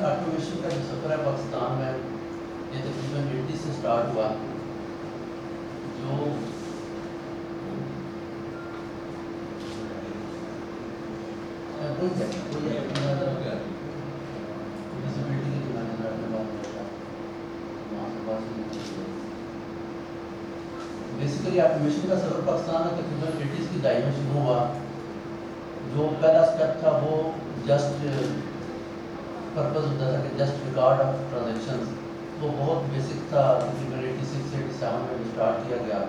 Automation کا جو سفر ہے پاکستان میں یہ تقریباً 80 سے سٹارٹ ہوا، جو بیسیکلی آٹومیشن کا سفر پاکستان میں تقریباً 80s کی دہائی میں شروع ہوا۔ جو پہلا اسٹیپ تھا وہ جسٹ پرپز ہوتا تھا کہ جسٹ ریکارڈ آف ٹرانزیکشنز، وہ بہت بیسک تھا۔ تقریباً 86-87 میں جو اسٹارٹ کیا گیا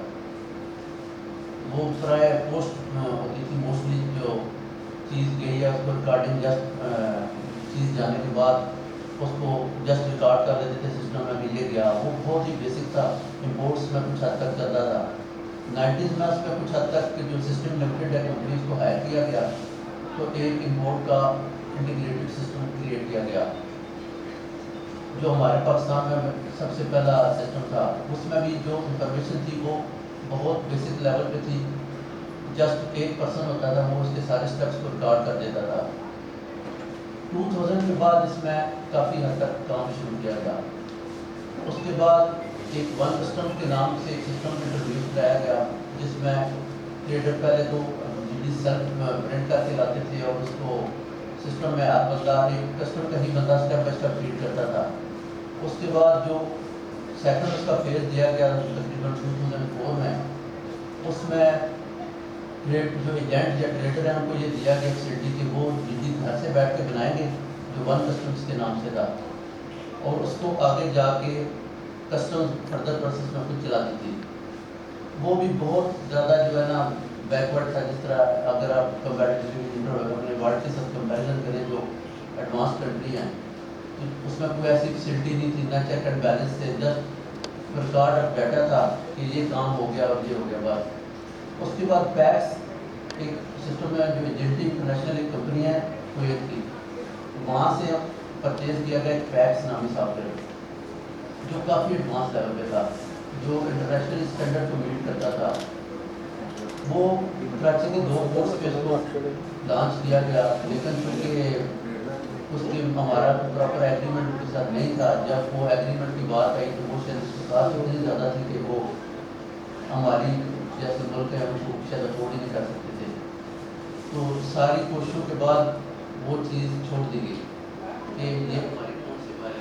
وہ برائے پوسٹ ہوتی تھی موسٹلی، جو چیز گئی ہے اس کو ریکارڈنگ جسٹ چیز جانے کے بعد اس کو جسٹ ریکارڈ کر دیتے تھے سسٹم میں کہ یہ گیا، وہ بہت ہی بیسک تھا۔ امپورٹس میں کچھ حد تک چلتا تھا۔ 90s میں اس میں کچھ حد تک جو سسٹم لمیٹڈ ہے کمپنیز کو ہائر کیا گیا تو ایک امپورٹ کا انٹیگریٹڈ سسٹم کریٹ کیا گیا جو ہمارے پاکستان میں سب سے پہلا سسٹم تھا۔ اس میں بھی جو انفارمیشن تھی وہ بہت بیسک لیول پہ تھی، جسٹ ایک پرسن ہوتا تھا وہ اس کے سارے اسٹیپس کو ریکارڈ کر دیتا تھا۔ 2000 کے بعد اس میں کافی حد تک کام شروع کیا گیا۔ اس کے بعد ایک ون سسٹم کے نام سے ایک سسٹم انٹروڈیوس کرایا گیا جس میں ٹریڈر پہلے تو سیلف پرنٹ کر کے لاتے تھے اور اس کو سسٹم میں ہر بندہ ایک کسٹمر کا ہی بندہ اسٹیپ بائی اسٹیپ فیڈ کرتا تھا۔ اس کے بعد جو سیکنڈ اس کا فیز دیا گیا تقریباً 2004 میں، اس میں جو ایجنٹ یا ٹریڈر ہیں ان کو یہ دیا گیا فیسلٹی کہ وہ جدید گھر سے بیٹھ کے بنائیں گے جو ون کسٹمز کے نام سے تھا، اور اس کو آگے جا کے کسٹمز فردر پروسیس میں خود چلاتی تھی۔ وہ بھی بہت زیادہ جو ہے نا بیکورڈ تھا، جس طرح اگر آپ کمپیریٹیو اپنے ورلڈ کے ساتھ کمپیریزن کریں جو ایڈوانس کنٹری ہیں تو اس میں کوئی ایسی فیسلٹی نہیں تھی، نہ چیک اینڈ بیلنس تھے، جسٹ ریکارڈ آف ڈیٹا تھا کہ یہ کام ہو گیا اور یہ ہو گیا بس۔ اس کے بعد پیکس ایک سسٹم ہے جو ایجنٹی انٹرنیشنل ایک کمپنی ہے سے پرچیز کیا گیا ایک فیکس نامی سافٹ ویئر جو کافی ایڈوانس لیول پہ تھا, جو انٹرنیشنل اسٹینڈرڈ کو میٹ کرتا تھا. وہ کراچی کے 2 پورٹس پہ اس کو لانچ کیا گیا, لیکن چونکہ اس کے ہمارا پراپر ایگریمنٹ کے ساتھ نہیں تھا. جب وہ ایگریمنٹ کی بات آئی تو وہ شاید اتنی زیادہ تھی کہ وہ ہماری جیسے ملک ہے ان کو شاید افورڈ ہی نہیں کر سکتے تھے. تو ساری کوششوں کے بعد وہ چیز چھوڑ دی گئی کہ یہ ہماری کون سی بات ہے.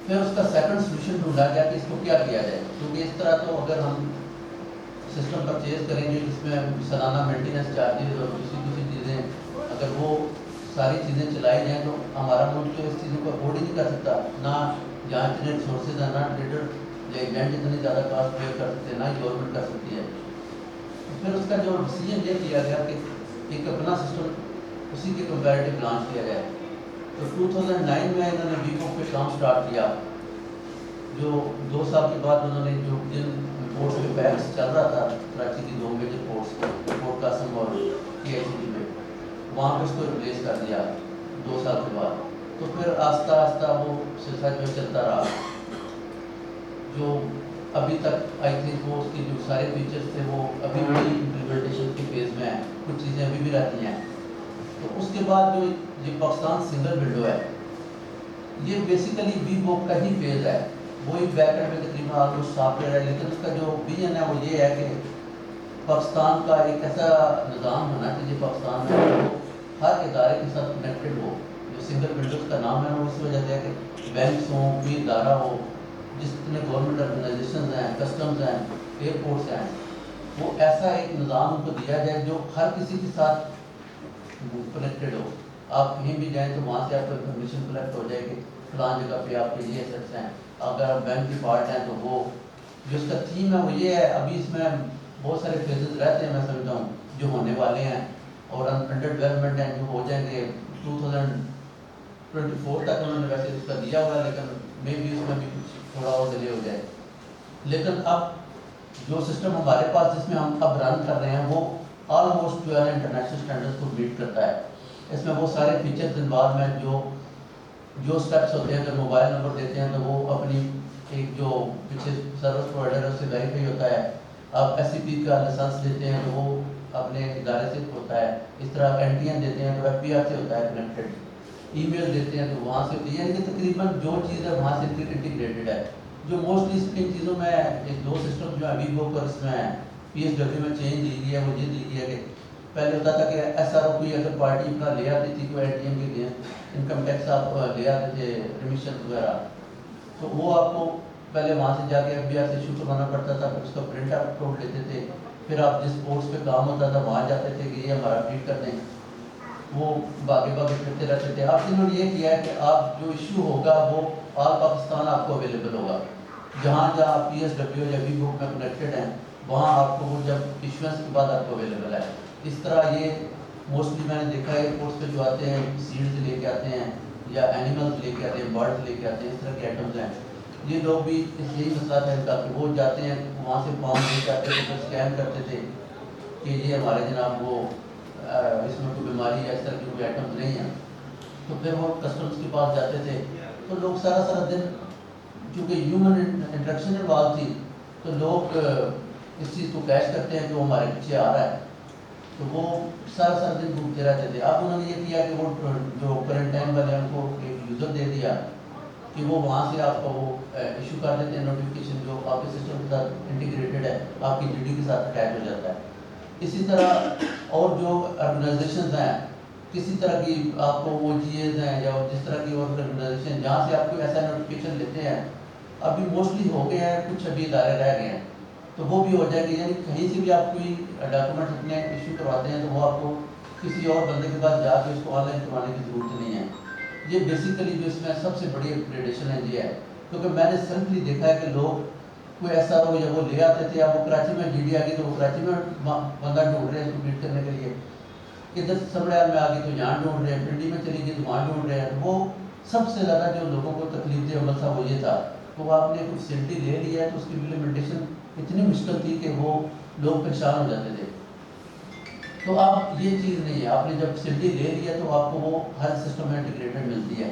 پھر اس کا سیکنڈ سولوشن ڈھونڈا گیا کہ اس کو کیا کیا جائے, کیونکہ اس طرح تو اگر ہم سسٹم پرچیز کریں گے جس میں سالانہ مینٹیننس چارجز اور دوسری چیزیں, اگر وہ ساری چیزیں چلائی جائیں تو ہمارا ملک جو اس چیزوں کو افورڈ ہی نہیں کر سکتا. نہ جہاں اتنے ریسورسز ہیں, نہ ٹریڈر یا ایجنٹ اتنی زیادہ کاسٹ پے کر سکتے ہیں, نہ ہی گورنمنٹ کر سکتی ہے. پھر اس کا جو ڈیسیجن یہ کیا گیا کہ ایک اپنا سسٹم اسی کے کمپیریٹیو لانچ کیا جائے. تو 2009 میں انہوں نے ویپو پہ کام سٹارٹ کیا, جو 2 سال کے بعد انہوں نے جو جن پورٹس پہ پیکس چل رہا تھا کراچی کی 2 میجر پورٹس پورٹ قاسم اور کے آئی سی ٹی پہ, وہاں پہ اس کو ریپلیس کر دیا 2 سال کے بعد. تو پھر آہستہ آہستہ وہ سلسلہ جو چلتا رہا, جو ابھی تک آئی تھنک وہ اس کی جو سارے فیچرز تھے وہ ابھی بھی امپلیمنٹیشن کے فیز میں ہیں, کچھ چیزیں ابھی بھی رہتی ہیں. تو اس کے بعد جو یہ پاکستان سنگل ونڈو ہے, یہ بیسیکلی وی بک کا ہی فیز ہے. وہی بیک اینڈ میں تقریباً آلموسٹ سافٹ ویئر ہے, لیکن اس کا جو ویژن ہے وہ یہ ہے کہ پاکستان کا ایک ایسا نظام ہونا چاہیے پاکستان میں جو ہر ادارے کے ساتھ کنیکٹڈ ہو. جو سنگل ونڈوز کا نام ہے وہ اس وجہ سے ہے کہ بینکس ہوں, کوئی ادارہ ہو, جتنے گورنمنٹ آرگنائزیشنز ہیں, کسٹمز ہیں, ایئرپورٹس ہیں, وہ ایسا ایک نظام ان کو دیا جائے جو ہر کسی کے ساتھ کنیکٹڈ ہو. آپ کہیں بھی جائیں تو وہاں سے آپ کو انفارمیشن کلیکٹ ہو جائے کہ فلان جگہ پہ آپ کے یہ ایسٹس ہیں. اگر آپ بینک کی پارٹ ہیں تو وہ جو اس کا تھیم ہے وہ یہ ہے. ابھی اس میں بہت سارے فیزز رہتے ہیں, میں سمجھتا ہوں جو ہونے والے ہیں اور انڈر ڈیولپمنٹ ہیں جو ہو جائیں گے 2024 تک. انہوں نے ویسے اس کا دیا ہوا ہے, لیکن مے بھی اس میں بھی کچھ تھوڑا اور ڈیلے ہو جائے. لیکن اب جو سسٹم ہمارے پاس جس میں ہم اب رن کر رہے ہیں وہ آلموسٹ جو ہے انٹرنیشنل اسٹینڈرڈس کو میٹ کرتا ہے. اس میں وہ سارے فیچرز انوالو ہیں جو اسٹیپس ہوتے ہیں. اگر موبائل نمبر دیتے ہیں تو وہ اپنی ایک جو پیچھے سروس پرووائڈر ہے اس سے ویریفائی ہوتا ہے. آپ ایس سی پی کا لائسنس دیتے ہیں تو وہ اپنے ادارے سے ہوتا ہے. اس طرح این ٹی این دیتے ہیں تو ایف پی آر سے ہوتا ہے کنیکٹڈ. ای میل دیتے ہیں تو وہاں سے ہوتی ہے, یعنی کہ تقریباً جو چیز ہے وہاں سے انٹیگریٹڈ ہے. جو موسٹلی ان چیزوں میں ایک 2 سسٹم جو ہے وی بک اور اس میں پی ایس ڈبلیو میں چینج دی گئی ہے, وہ یہ دی گئی ہے کہ پہلے ہوتا تھا کہ ایس آر او کوئی اگر پارٹی اپنا لے آتی تھی کوئی اے ٹی ایم کے لیے انکم ٹیکس آپ لے آتے تھے ریمیشن وغیرہ, تو وہ آپ کو پہلے وہاں سے جا کے ایف بی آر سے ایشو کروانا پڑتا تھا. پھر اس کا پرنٹ آؤٹ لیتے تھے, پھر آپ جس پورٹس پہ کام ہوتا تھا وہاں جاتے تھے کہ یہ ہمارا ٹریٹ کر دیں. وہ باغے پھرتے رہتے تھے. اب انہوں نے یہ کیا ہے کہ آپ جو ایشو ہوگا وہ آل پاکستان آپ کو اویلیبل ہوگا. جہاں جہاں پی ایس ڈبلیو یا وی بک میں کنیکٹڈ ہیں وہاں آپ کو وہ جب ایشوئنس کے بعد آپ کو اویلیبل ہے. اس طرح یہ موسٹلی میں نے دیکھا ہے ایئرپورٹس پہ جو آتے ہیں سیڈز لے کے آتے ہیں یا اینیملز لے کے آتے ہیں, برڈز لے کے آتے ہیں, اس طرح کے آئٹمز ہیں. یہ لوگ بھی اس یہی مسئلہ ہے ان کا کہ وہ جاتے ہیں وہاں سے فارم لے کے آتے تھے, پھر اسکین کرتے تھے کہ یہ ہمارے جناب وہ اس میں کوئی بیماری یا اس طرح کی کوئی آئٹمز نہیں ہیں. تو پھر وہ کسٹمز کے پاس جاتے تھے. تو لوگ سارا دن چونکہ ہیومن انٹریکشن انوالو تھی تو لوگ اس چیز کو کیش کرتے ہیں کہ وہ ہمارے پیچھے آ رہا ہے, تو وہ سارا دن گھومتے رہتے تھے. اب انہوں نے یہ کیا کہ وہ جو کرنٹائن والے ہیں ان کو ایک یوزر دے دیا کہ وہ وہاں سے آپ کو وہ ایشو کر دیتے ہیں نوٹیفیکیشن جو آپ کے سسٹم کے ساتھ انٹیگریٹڈ ہے, آپ کی جی ڈی کے ساتھ اٹیچ ہو جاتا ہے. اسی طرح اور جو آرگنائزیشنز ہیں کسی طرح کی آپ کو وہ جی ایز ہیں یا جس طرح کی اور آرگنائزیشن جہاں سے آپ کو ایسا نوٹیفیکیشن لیتے ہیں, ابھی موسٹلی ہو گئے ہیں, کچھ ابھی ادارے رہ گئے ہیں, تو وہ بھی ہو جائے گی. یعنی کہیں سے بھی آپ کوئی ڈاکومنٹ اپنے ایشو کرواتے ہیں تو وہ آپ کو کسی اور بندے کے پاس جا کے اس کو آن لائن کروانے کی ضرورت نہیں ہے. یہ بیسیکلی جو اس میں سب سے بڑی اپگریڈیشن ہے یہ ہے, کیونکہ میں نے سمپلی دیکھا ہے کہ لوگ کوئی ایسا ہو یا وہ لے آتے تھے. اب وہ کراچی میں جی ڈی آ گئی تو وہ کراچی میں بندہ ڈھونڈ رہے ہیں اس کو میٹ کرنے کے لیے, ادھر سمڑیال میں آ گئی تو یہاں ڈھونڈ رہے ہیں, پنڈی میں چلی گئی تو وہاں ڈھونڈ رہے ہیں. وہ سب سے زیادہ جو لوگوں کو تکلیف دہ عمل تھا وہ یہ تھا تو آپ نے کوئی فیسلٹی لے لی ہے تو اس کی امپلیمنٹیشن اتنی مشکل تھی کہ وہ لوگ پریشان ہو جاتے تھے. تو اب یہ چیز نہیں ہے، آپ نے جب فیسلٹی لے لی ہے تو آپ کو وہ ہر سسٹم میں انٹیگریٹڈ ملتی ہے.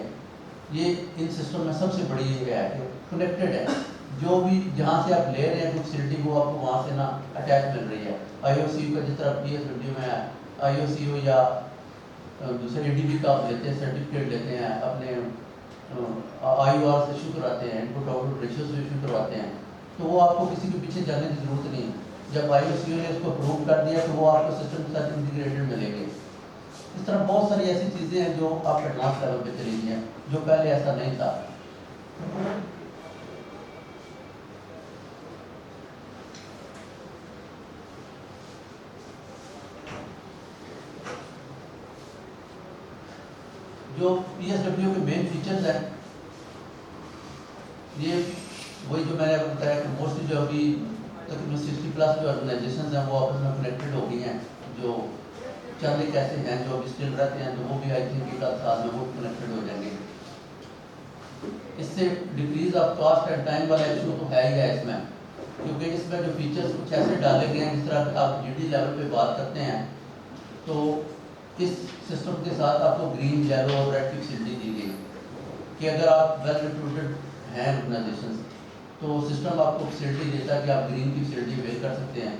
یہ ان سسٹم میں سب سے بڑی یہ ہے کہ کنیکٹڈ ہے، جو بھی جہاں سے آپ لے رہے ہیں کوئی فیسلٹی وہ آپ کو وہاں سے نا اٹیچ مل رہی ہے. آئی او سی یو کا جس طرح پی ایس ڈبلیو میں آئی او سی یو یا دوسرے اے ڈی بی کا آپ لیتے ہیں سرٹیفکیٹ لیتے ہیں، اپنے آئی او آر سے ایشو کراتے ہیں، انپٹ آؤٹ پٹ ریشیو سے ایشو کرواتے ہیں، تو وہ آپ کو کسی کے پیچھے جانے کی ضرورت نہیں ہے. جب آئی او سی یو نے اس کو اپروو کر دیا تو وہ آپ کو سسٹم کے ساتھ انٹیگریٹڈ ملے گے. اس طرح بہت ساری ایسی چیزیں ہیں جو آپ ایڈوانس لیول پہ چلی گئی ہیں، جو پہلے ایسا نہیں تھا. جو پی ایس ڈبلیو کے مین فیچرز ہیں، یہ وہی جو میں نے بتایا کہ موسٹلی جو ابھی تقریباً 60+ جو آرگنائزیشنز ہیں وہ آپس میں کنیکٹڈ ہو گئی ہیں. جو چند ایک ایسے ہیں جو ابھی اسٹل رہتے ہیں تو وہ بھی آئی تھنک ایک آدھ سال میں وہ کنیکٹڈ ہو جائیں گے. اس سے decrease of cost and time والا ایشو تو ہے ہی ہے اس میں، کیونکہ اس میں جو فیچرز کچھ ایسے ڈالے گئے ہیں جس طرح آپ جی ڈی لیول پہ بات کرتے ہیں تو اس سسٹم کے ساتھ آپ کو گرین یلو اور ریڈ کی فیسلٹی دی گئی کہ اگر آپ ویل ریپیوٹیڈ ہیں آرگنائزیشن تو سسٹم آپ کو فیسلٹی دیتا ہے کہ آپ گرین کی فیسلٹی اویل کر سکتے ہیں.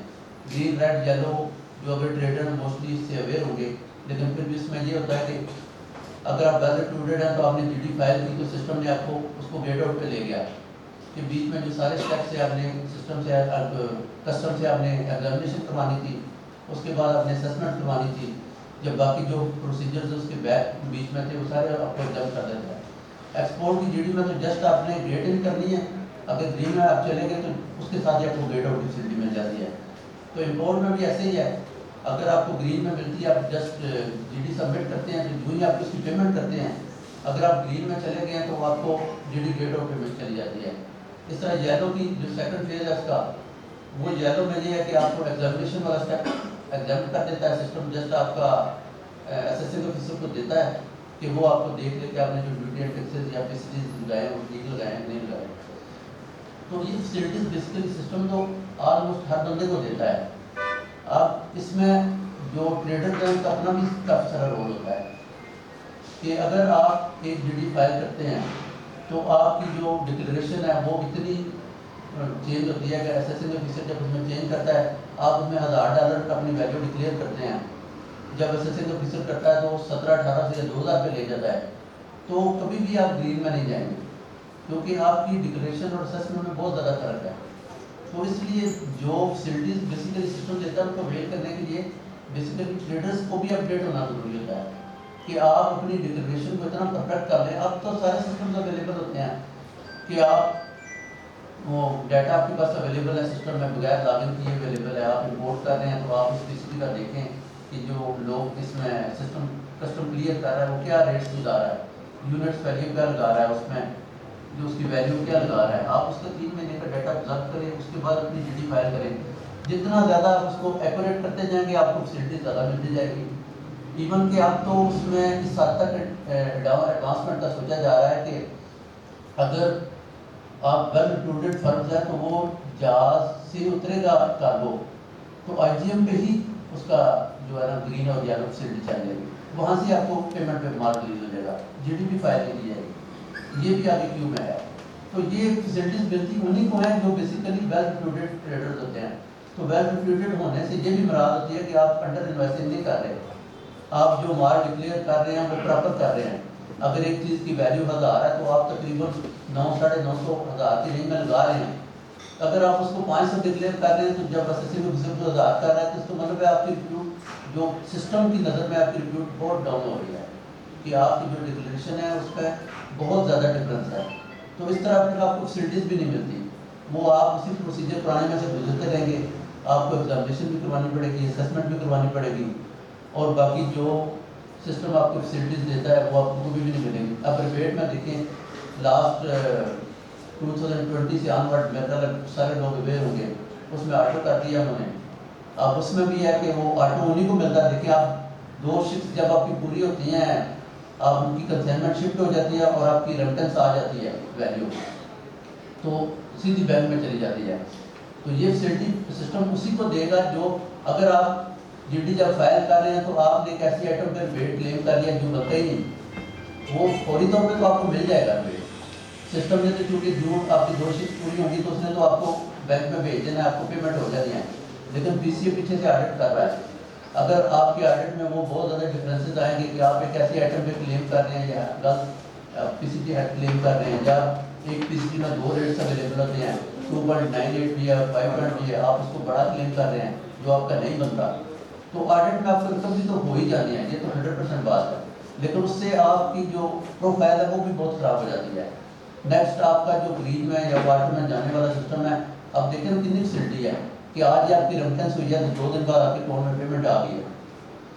گرین ریڈ یلو جو اگر ٹریڈر موسٹلی اس سے اویئر ہوں گے، لیکن پھر بھی اس میں یہ ہوتا ہے کہ اگر آپ ویل ریپیوٹیڈ ہیں تو آپ نے جی ڈی فائل کی تو سسٹم نے آپ کو اس کو گیٹ آؤٹ پہ لے گیا کہ بیچ میں جو سارے اسٹیپس سے آپ نے سسٹم سے کسٹم سے آپ نے ایگزامینیشن کروانی تھی، اس کے بعد آپ نے اسسمنٹ کروانی تھی، جب باقی جو پروسیجرز اس کے بیچ میں تھے وہ سارے آپ کو ایگزام کر دیتا ہے. ایکسپورٹ کی جی ڈی میں تو جسٹ آپ نے گیٹ ان کرنی ہے، اگر گرین میں آپ چلیں گے تو اس کے ساتھ ہی آپ کو گیٹ آؤٹ کی فیسلٹی مل جاتی ہے. تو امپورٹ میں بھی ایسے ہی ہے، اگر آپ کو گرین میں ملتی ہے آپ جسٹ جی ڈی سبمٹ کرتے ہیں تو جو ہی آپ اس کی پیمنٹ کرتے ہیں، اگر آپ گرین میں چلے گئے ہیں تو آپ کو G D gate out payment چلی جاتی ہے. اس طرح یلو کی جو سیکنڈ فیز ہے اس کا، وہ یلو میں یہ ہے کہ آپ کو ایگزامینیشن والا اسٹیپ ایگزام کر دیتا ہے سسٹم، جسٹ آپ کا اسیسنگ آفیسر کو دیتا ہے کہ وہ آپ کو دیکھ لے کہ آپ نے جو ڈیوٹی اینڈ ٹیکسز یا فیسلٹیز لگائے ہیں وہ ٹھیک لگائے ہیں نہیں لگائے. تو یہ فیسلٹیز بیسیکلی سسٹم تو آلموسٹ ہر بندے کو دیتا ہے. اب اس میں جو ٹریڈر ہے ان کا اپنا بھی کافی سارا رول ہوتا ہے کہ اگر آپ ایک جی ڈی فائل کرتے ہیں تو آپ کی جو ڈکلریشن ہے وہ اتنی چینج ہوتی ہے کہ اسیسنگ آفیسر جب اس میں چینج کرتا ہے آپ اس میں $1000 کا اپنی ویلیو ڈکلیئر کرتے ہیں، جب اسیسنگ آفیسر کرتا ہے تو 17-18 سے 2000 پہ لے جاتا ہے، تو کبھی بھی آپ گرین میں نہیں جائیں گے کیونکہ آپ کی ڈکلیریشن اور اسیسمنٹ میں بہت زیادہ فرق ہے. تو اس لیے جو فیسلٹیز بیسیکلی سسٹم دیتا ہے ان کو اویل کرنے کے لیے بیسیکلی ٹریڈرز کو بھی اپڈیٹ ہونا ضروری ہوتا ہے کہ آپ اپنی ڈکلیریشن کو اتنا پرفیکٹ کر لیں. اب تو سارے سسٹمز اویلیبل ہوتے ہیں کہ آپ وہ ڈیٹا آپ کے پاس اویلیبل ہے سسٹم میں، بغیر لاگن کیے اویلیبل ہے. آپ امپورٹ کر رہے ہیں تو آپ اس کی کا دیکھیں کہ جو لوگ اس میں سسٹم کسٹم کلیئر کر رہا ہے وہ کیا ریٹس لگا رہا ہے، یونٹس ویلیو کیا لگا رہا ہے، اس میں جو اس کی ویلیو کیا لگا رہا ہے. آپ اس کا 3 مہینے کا ڈیٹا آبزرو کریں، اس کے بعد اپنی جی ڈی فائل کریں. جتنا زیادہ آپ اس کو ایکوریٹ کرتے جائیں گے آپ کو فیسلٹی زیادہ ملتی جائے گی. ایون کہ اب تو اس میں اس حد تک ایڈوانسمنٹ کا سوچا جا رہا ہے کہ اگر آپ ویل ریپیوٹیڈ فرمز ہیں تو وہ جہاز سے اترے گا کارگو تو آئی جی ایم پہ ہی اس کا جو ہے نا گرین اور یلو فیسلٹی چل جائے گی، وہاں سے آپ کو پیمنٹ پہ مال ریلیز ہو جائے گا، جی ڈی بھی فائل نہیں دی جائے گی. یہ بھی آگے کیوں میں ہے. تو یہ فیسلٹیز ملتی انہیں کو ہیں جو بیسیکلی ویل ریپیوٹیڈ ٹریڈرز ہوتے ہیں. تو ویل ریپیوٹیڈ ہونے سے یہ بھی مراد ہوتی ہے کہ آپ انڈر انویسٹنگ نہیں کر رہے، آپ جو مال ڈکلیئر کر رہے ہیں وہ پراپر کر رہے ہیں. اگر ایک چیز کی ویلیو 1000 ہے تو آپ تقریباً 900-950 کی رینج میں لگا رہے ہیں. اگر آپ اس کو 500 ڈکلیئر کر رہے ہیں تو جب اسیسنگ آفیسر کو 1000 کر رہا ہے تو اس کا مطلب ہے آپ کی ریپیوٹ جو سسٹم کی نظر میں آپ کی ریپیوٹ بہت ڈاؤن ہو رہی ہے کہ آپ کی جو ڈکلیریشن ہے اس پہ بہت زیادہ ڈفرینس ہے. تو اس طرح پھر آپ کو فیسلٹیز بھی نہیں ملتی، وہ آپ اسی پروسیجر پرانے میں سے گزرتے رہیں گے. آپ کو ایگزامینیشن بھی کروانی پڑے گی، اسیسمنٹ بھی کروانی پڑے گی، اور باقی جو سسٹم آپ کو فیسلٹیز دیتا ہے وہ آپ کو کبھی بھی نہیں ملے گی. اب ریپیٹ میں دیکھیں لاسٹ 2020 سے آنورڈ میرا سارے لوگ اویئر ہوں گے، اس میں آٹو کر دیا انہوں نے. اب اس میں بھی ہے کہ وہ آٹو انہیں کو ملتا ہے. دیکھیں آپ 2 شفٹ جب آپ کی پوری ہوتی ہیں آپ ان کی کنسائنمنٹ شفٹ ہو جاتی ہے اور آپ کی ریمیٹنس آ جاتی ہے ویلیو. تو سیدھی بینک میں چلی جاتی ہے. تو یہ فیسلٹی سسٹم اسی کو دے گا جو اگر آپ جی ڈی جب فائل کر رہے ہیں تو آپ نے ایک ایسی آئٹم پہ ویٹ کلیم کر لیا جو بنتا ہی نہیں, وہ فوری طور پہ تو آپ کو مل جائے گا ویٹ. سسٹم نے تو چونکہ جو آپ کی 2 شفٹ پوری ہوگی تو اس نے تو آپ کو بینک میں بھیج دینا ہے, آپ کو پیمنٹ ہو جانی ہے. لیکن پی سی اے پیچھے سے آڈٹ کر رہا ہے. اگر آپ کے آڈٹ میں وہ بہت زیادہ ڈفرینسز آئیں گے کہ آپ ایک ایسی آئٹم پہ کلیم کر رہے ہیں یا غلط پی سی ٹی ہیڈ کلیم کر رہے ہیں, یا ایک پی سی ٹی میں 2 ریٹس اویلیبل ہوتے ہیں, 2.98 بھی ہے 5 بھی ہے, آپ اس کو بڑا کلیم کر رہے ہیں جو آپ کا نہیں بنتا, تو آڈٹ میں آپ کو ریکوری تو ہو ہی جانی ہے, یہ تو 100% بات ہے. لیکن اس سے آپ کی جو پروفائل ہے وہ بھی بہت خراب ہو جاتی ہے. نیکسٹ آپ کا جو گرین میں یا واٹر میں جانے والا سسٹم ہے, اب دیکھیں کتنی فیسلٹی ہے کہ آج آپ کی ریمیٹنس ہوئی ہے تو 2 دن بعد آپ کے اکاؤنٹ میں پیمنٹ آ گئی ہے.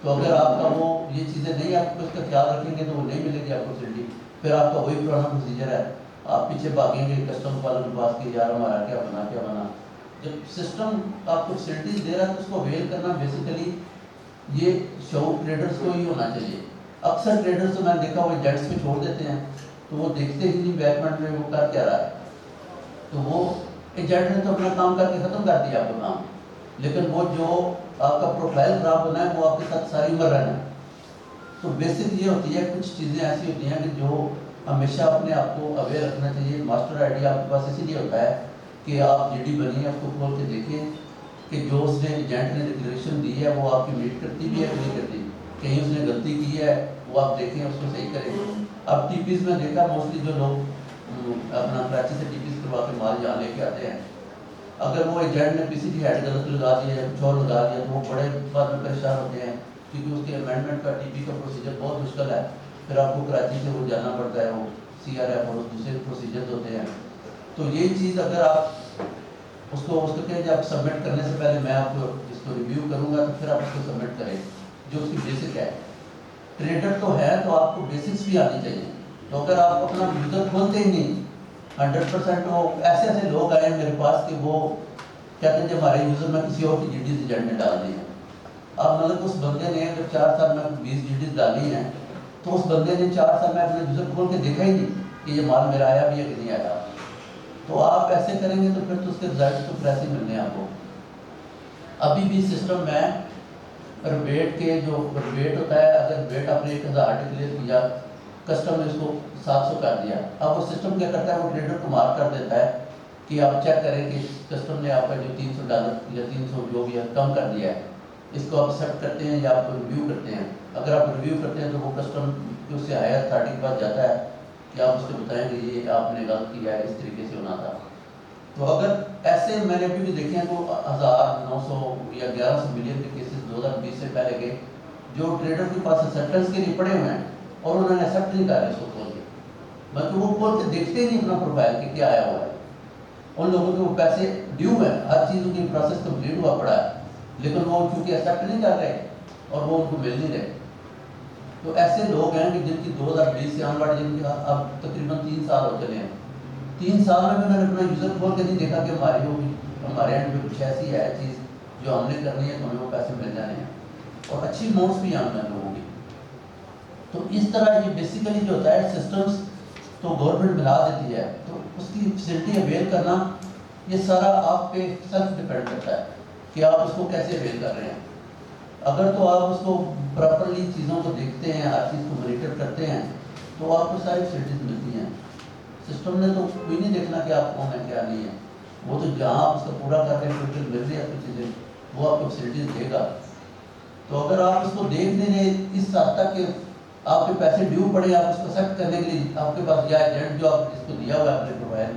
تو اگر آپ کا وہ یہ چیزیں نہیں آپ کو اس کا خیال رکھیں گے تو وہ نہیں ملے گی آپ کو فیسلٹی. پھر آپ کا وہی پرانا پروسیجر ہے, آپ پیچھے بھاگیں گے کسٹم والوں کے پاس کہ یار ہمارا کیا بنا. جب سسٹم آپ کو فیسلٹیز دے رہا ہے تو اس کو اویل کرنا بیسیکلی یہ شعور ٹریڈرز کو ہی ہونا چاہیے. اکثر ٹریڈرز تو میں نے دیکھا وہ ایجنٹس پہ چھوڑ دیتے ہیں, تو وہ دیکھتے ہی نہیں بیکمنٹ میں وہ کر کیا رہا ہے. تو وہ ایجنٹ نے تو اپنا کام کر کے ختم کر دیا آپ کا کام, لیکن وہ جو آپ کا پروفائل خراب ہونا ہے وہ آپ کے ساتھ ساری عمر رہنا ہے. تو بیسک یہ ہوتی ہے, کچھ چیزیں ایسی ہوتی ہیں کہ جو ہمیشہ اپنے آپ کو اویئر رکھنا چاہیے. ماسٹر آئی ڈی آپ کے پاس اسی لیے ہوتا ہے کہ آپ جی ڈی بنی ہے, اس کو کھول کے دیکھیں کہ جو اس نے ایجنٹ نے ڈکلیریشن دی ہے وہ آپ کی میٹ کرتی بھی ہے کہ نہیں کرتی. کہیں اس نے غلطی کی ہے وہ آپ دیکھیں, اس کو صحیح کریں. اب ٹی پیز میں دیکھا موسٹلی جو لوگ اپنا کراچی سے ٹی پیز کروا کے مال یہاں لے کے آتے ہیں, اگر وہ ایجنٹ نے پی سی ٹی ہیڈ غلط لگا دیا یا کچھ اور لگا دیا تو وہ بڑے بعد میں پریشان ہوتے ہیں, کیونکہ اس کے امینڈمنٹ کا ٹی پی کا پروسیجر بہت مشکل ہے. پھر آپ کو کراچی سے وہ جانا پڑتا ہے, وہ سی آر ایف اور دوسرے پروسیجرز ہوتے ہیں. تو یہ چیز اگر آپ اس کو کہیں کہ آپ سبمٹ کرنے سے پہلے میں آپ کو اس کو ریویو کروں گا تو پھر آپ اس کو سبمٹ کریں جو اس کی بیسک ہے. ٹریڈر تو ہے تو آپ کو بیسکس بھی آنی چاہیے. تو اگر آپ اپنا یوزر کھولتے ہی نہیں 100%, وہ ایسے لوگ آئے ہیں میرے پاس کہ وہ کہتے ہیں کہ ہمارے یوزر میں کسی اور کی جی ڈیز ایجنٹ نے ڈال دی ہیں. اب مطلب اس بندے نے اگر 4 سال میں 20 جی ڈیز ڈالی ہیں تو اس بندے نے 4 سال میں اپنا یوزر کھول کے دیکھا ہی نہیں کہ یہ مال میرا آیا بھی ہے کہ نہیں آیا. تو آپ ایسے کریں گے تو پھر تو اس کے رزلٹس تو پھر ایسے ملنے ہیں آپ کو. ابھی بھی سسٹم میں ریٹ کے جو ریٹ ہوتا ہے, اگر ریٹ آپ نے 1000 ڈکلیئر کیا, کسٹم نے اس کو 700 کر دیا, اب وہ سسٹم کیا کرتا ہے, وہ ٹریڈر کو مارک کر دیتا ہے کہ آپ چیک کریں کہ کسٹم نے آپ کا جو $300 یا 300 جو بھی ہے کم کر دیا ہے, اس کو آپ ایکسیپٹ کرتے ہیں یا آپ کو ریویو کرتے ہیں. اگر آپ ریویو کرتے ہیں تو وہ کسٹم جو اس سے ہائر اتھارٹی کے پاس جاتا ہے کہ آپ اس کو بتائیں کہ یہ آپ نے غلط کیا ہے, اس طریقے سے ہونا تھا. تو اگر ایسے میں نے ابھی بھی دیکھے ہیں تو 1900 یا 1100 ملین کے کیسز 2020 سے پہلے کے جو ٹریڈر کے پاس ایکسیپٹنس کے لیے پڑے ہوئے ہیں اور انہوں نے ایکسیپٹ نہیں کر رہے اس کو کھول کے, بلکہ وہ کھول کے دیکھتے ہی نہیں اپنا پروفائل کہ کیا آیا ہوا ہے. ان لوگوں کے وہ پیسے ڈیو ہیں, ہر چیز کی پروسیس کمپلیٹ ہوا پڑا ہے, لیکن وہ چونکہ ایکسیپٹ نہیں کر رہے اور وہ ان کو مل نہیں رہے. تو ایسے لوگ ہیں کہ جن کی 2020 سے آن ورڈ جن کی اب تقریباً 3 سال ہو چلے ہیں, 3 سال میں بھی انہوں نے اپنا یوزر کھول کے نہیں دیکھا کہ ہماری ہوگی ہمارے اینڈ میں کچھ ایسی ہے چیز جو ہم نے کرنی ہے تو ہمیں وہ پیسے مل جانے ہیں, اور اچھی اماؤنٹس بھی آن لائن لوگوں کی. تو اس طرح یہ بیسیکلی جو ہوتا ہے سسٹمز تو گورنمنٹ ملا دیتی ہے, تو اس کی فیسلٹی اویل کرنا یہ سارا آپ پہ سیلف ڈپینڈ کرتا ہے کہ آپ اس کو کیسے اویل کر رہے ہیں. اگر تو آپ اس کو پراپرلی چیزوں کو دیکھتے ہیں, ہر چیز کو مانیٹر کرتے ہیں تو آپ کو ساری فیسلٹیز ملتی ہیں. سسٹم نے تو کوئی نہیں دیکھنا کہ آپ کون ہے کیا نہیں ہے, وہ تو جہاں آپ اس کا پورا کر رہے ہیں فلٹر مل رہی ہے آپ کو چیزیں وہ آپ کو فیسلٹیز دے گا. تو اگر آپ اس کو دیکھ نہیں رہے اس حد تک کہ آپ کے پیسے ڈیو پڑے, آپ اس کو ایکسیپٹ کرنے کے لیے آپ کے پاس یا ایجنٹ جو آپ اس کو دیا ہوا ہے اپنے پروفائل,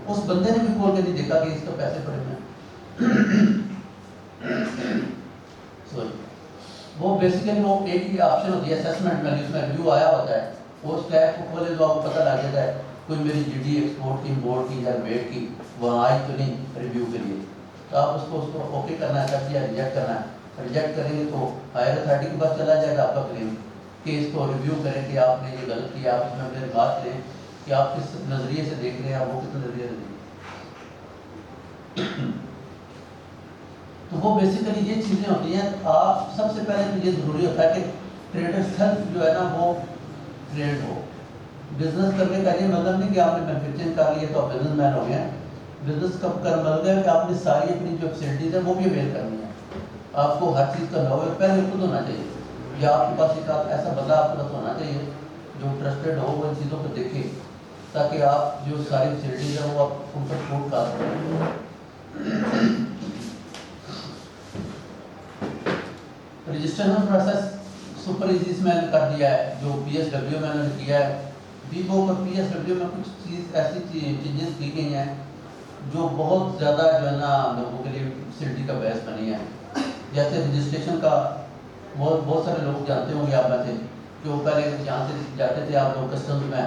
اس بندے نے بھی کھول کے نہیں دیکھا کہ اس کا پیسے پڑے ہیں. سوری, وہ بیسیکلی وہ ایک ہی آپشن ہوتی ہے اسیسمنٹ میں, جس میں ریویو آیا ہوتا ہے, وہ اس ٹیگ کو کھولے تو آپ کو پتہ لگ جاتا ہے کوئی میری جی ڈی ایکسپورٹ کی امپورٹ کی یا ویٹ کی وہاں آئی تو نہیں ریویو کے لیے. تو آپ اس کو اوکے کرنا ہے یا ریجیکٹ کرنا ہے. ریجیکٹ کریں گے تو ہائر اتھارٹی کے پاس چلا جائے گا آپ کا کلیم کہ اس کو ریویو کریں کہ آپ نے یہ غلط کیا. آپ اس میں میرے بات لیں کہ آپ کس نظریے سے دیکھ رہے ہیں, وہ کس نظریے سے دیکھ. تو وہ بیسیکلی یہ چیزیں ہوتی ہیں. آپ سب سے پہلے تو یہ ضروری ہوتا ہے کہ ٹریڈر سیلف جو ہے نا وہ ٹریڈ ہو, بزنس کرنے کا یہ مطلب نہیں کہ آپ نے مینوفیکچرنگ کر لی ہے تو آپ بزنس مین ہو گئے ہیں. بزنس کب کر مطلب ہے کہ آپ نے ساری اپنی جو فیسلٹیز ہیں وہ بھی اویل کرنی ہے. آپ کو ہر چیز کا نالج پہلے خود ہونا چاہیے, یا آپ کے پاس ایک ایسا بندہ آپ کے پاس ہونا چاہیے جو ٹرسٹڈ ہو, وہ ان چیزوں کو دیکھے, تاکہ آپ جو ساری فیسلٹیز ہیں وہ آپ ان پر چھوٹ کر سکیں. رجسٹریشن پروسیس سپر ایزی میں نے کر دیا ہے, جو پی ایس ڈبلیو میں نے کیا ہے. ویوو پر پی ایس ڈبلیو میں کچھ چیز ایسی چینجز کی گئی ہیں جو بہت زیادہ جو ہے نا لوگوں کے لیے فیسلٹی کا باعث بنی ہے. جیسے رجسٹریشن کا بہت سارے لوگ جانتے ہوں گے آپ میں سے, جو پہلے جہاں سے جاتے تھے آپ لوگ کسٹمز میں,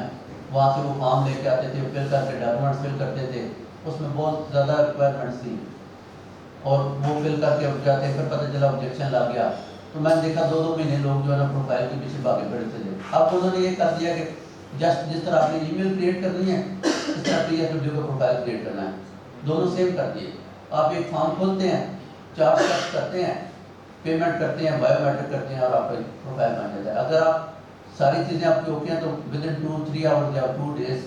وہاں سے وہ فارم لے کے آتے تھے, فل کر کے ڈاکومنٹس فل کرتے تھے, اس میں بہت زیادہ ریکوائرمنٹس تھی, اور وہ فل کر کے جاتے, پھر پتہ چلا آبجیکشن لگ گیا. تو میں نے دیکھا 2 مہینے لوگ جو ہے نا پروفائل کے پیچھے بھاگے پڑے تھے. اب انہوں نے یہ کر دیا کہ جس طرح آپ نے ای میل کریٹ کرنی ہے, اس طرح پی ایس ڈبلیو کا پروفائل کریٹ کرنا ہے, دونوں سیم کر دیے. آپ ایک فارم کھولتے ہیں, 4 اسٹیپس کرتے ہیں, پیمنٹ کرتے ہیں, بایو میٹرک کرتے ہیں, اور آپ کا پروفائل بن جاتا ہے. اگر آپ ساری چیزیں آپ کی اوکے ہیں تو ود ان 2-3 آورس یا 2 days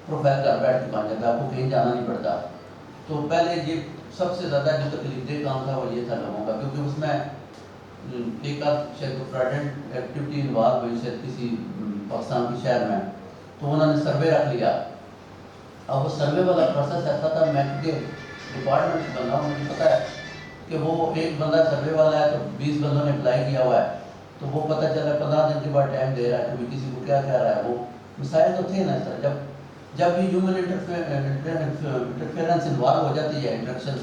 پروفائل گھر بیٹھ کے بن جاتا ہے, آپ کو کہیں جانا نہیں پڑتا. تو پہلے یہ سب سے زیادہ جو تکلیف دہ کام تھا وہ یہ تھا لوگوں کا, کیونکہ اس میں ایک آدھ شاید فراڈنٹ ایکٹیویٹی انوالو ہوئی شاید کسی پاکستان کے شہر میں, تو انہوں نے سروے رکھ لیا. اب وہ سروے والا پروسیس ایسا تھا, میں کیونکہ ڈپارٹمنٹ سے بن رہا ہوں, مجھے پتہ ہے کہ وہ ایک بندہ سروے والا ہے تو 20 بندوں نے اپلائی کیا ہوا ہے, تو وہ پتہ چلا 15 دن کے بعد ٹائم دے رہا ہے, کبھی کسی کو کیا کہہ رہا ہے. وہ مسائل تو تھے نا اس طرح, جب بھی ہیومن انٹرفیئرنس انوالو ہو جاتی ہے, انٹریکشن,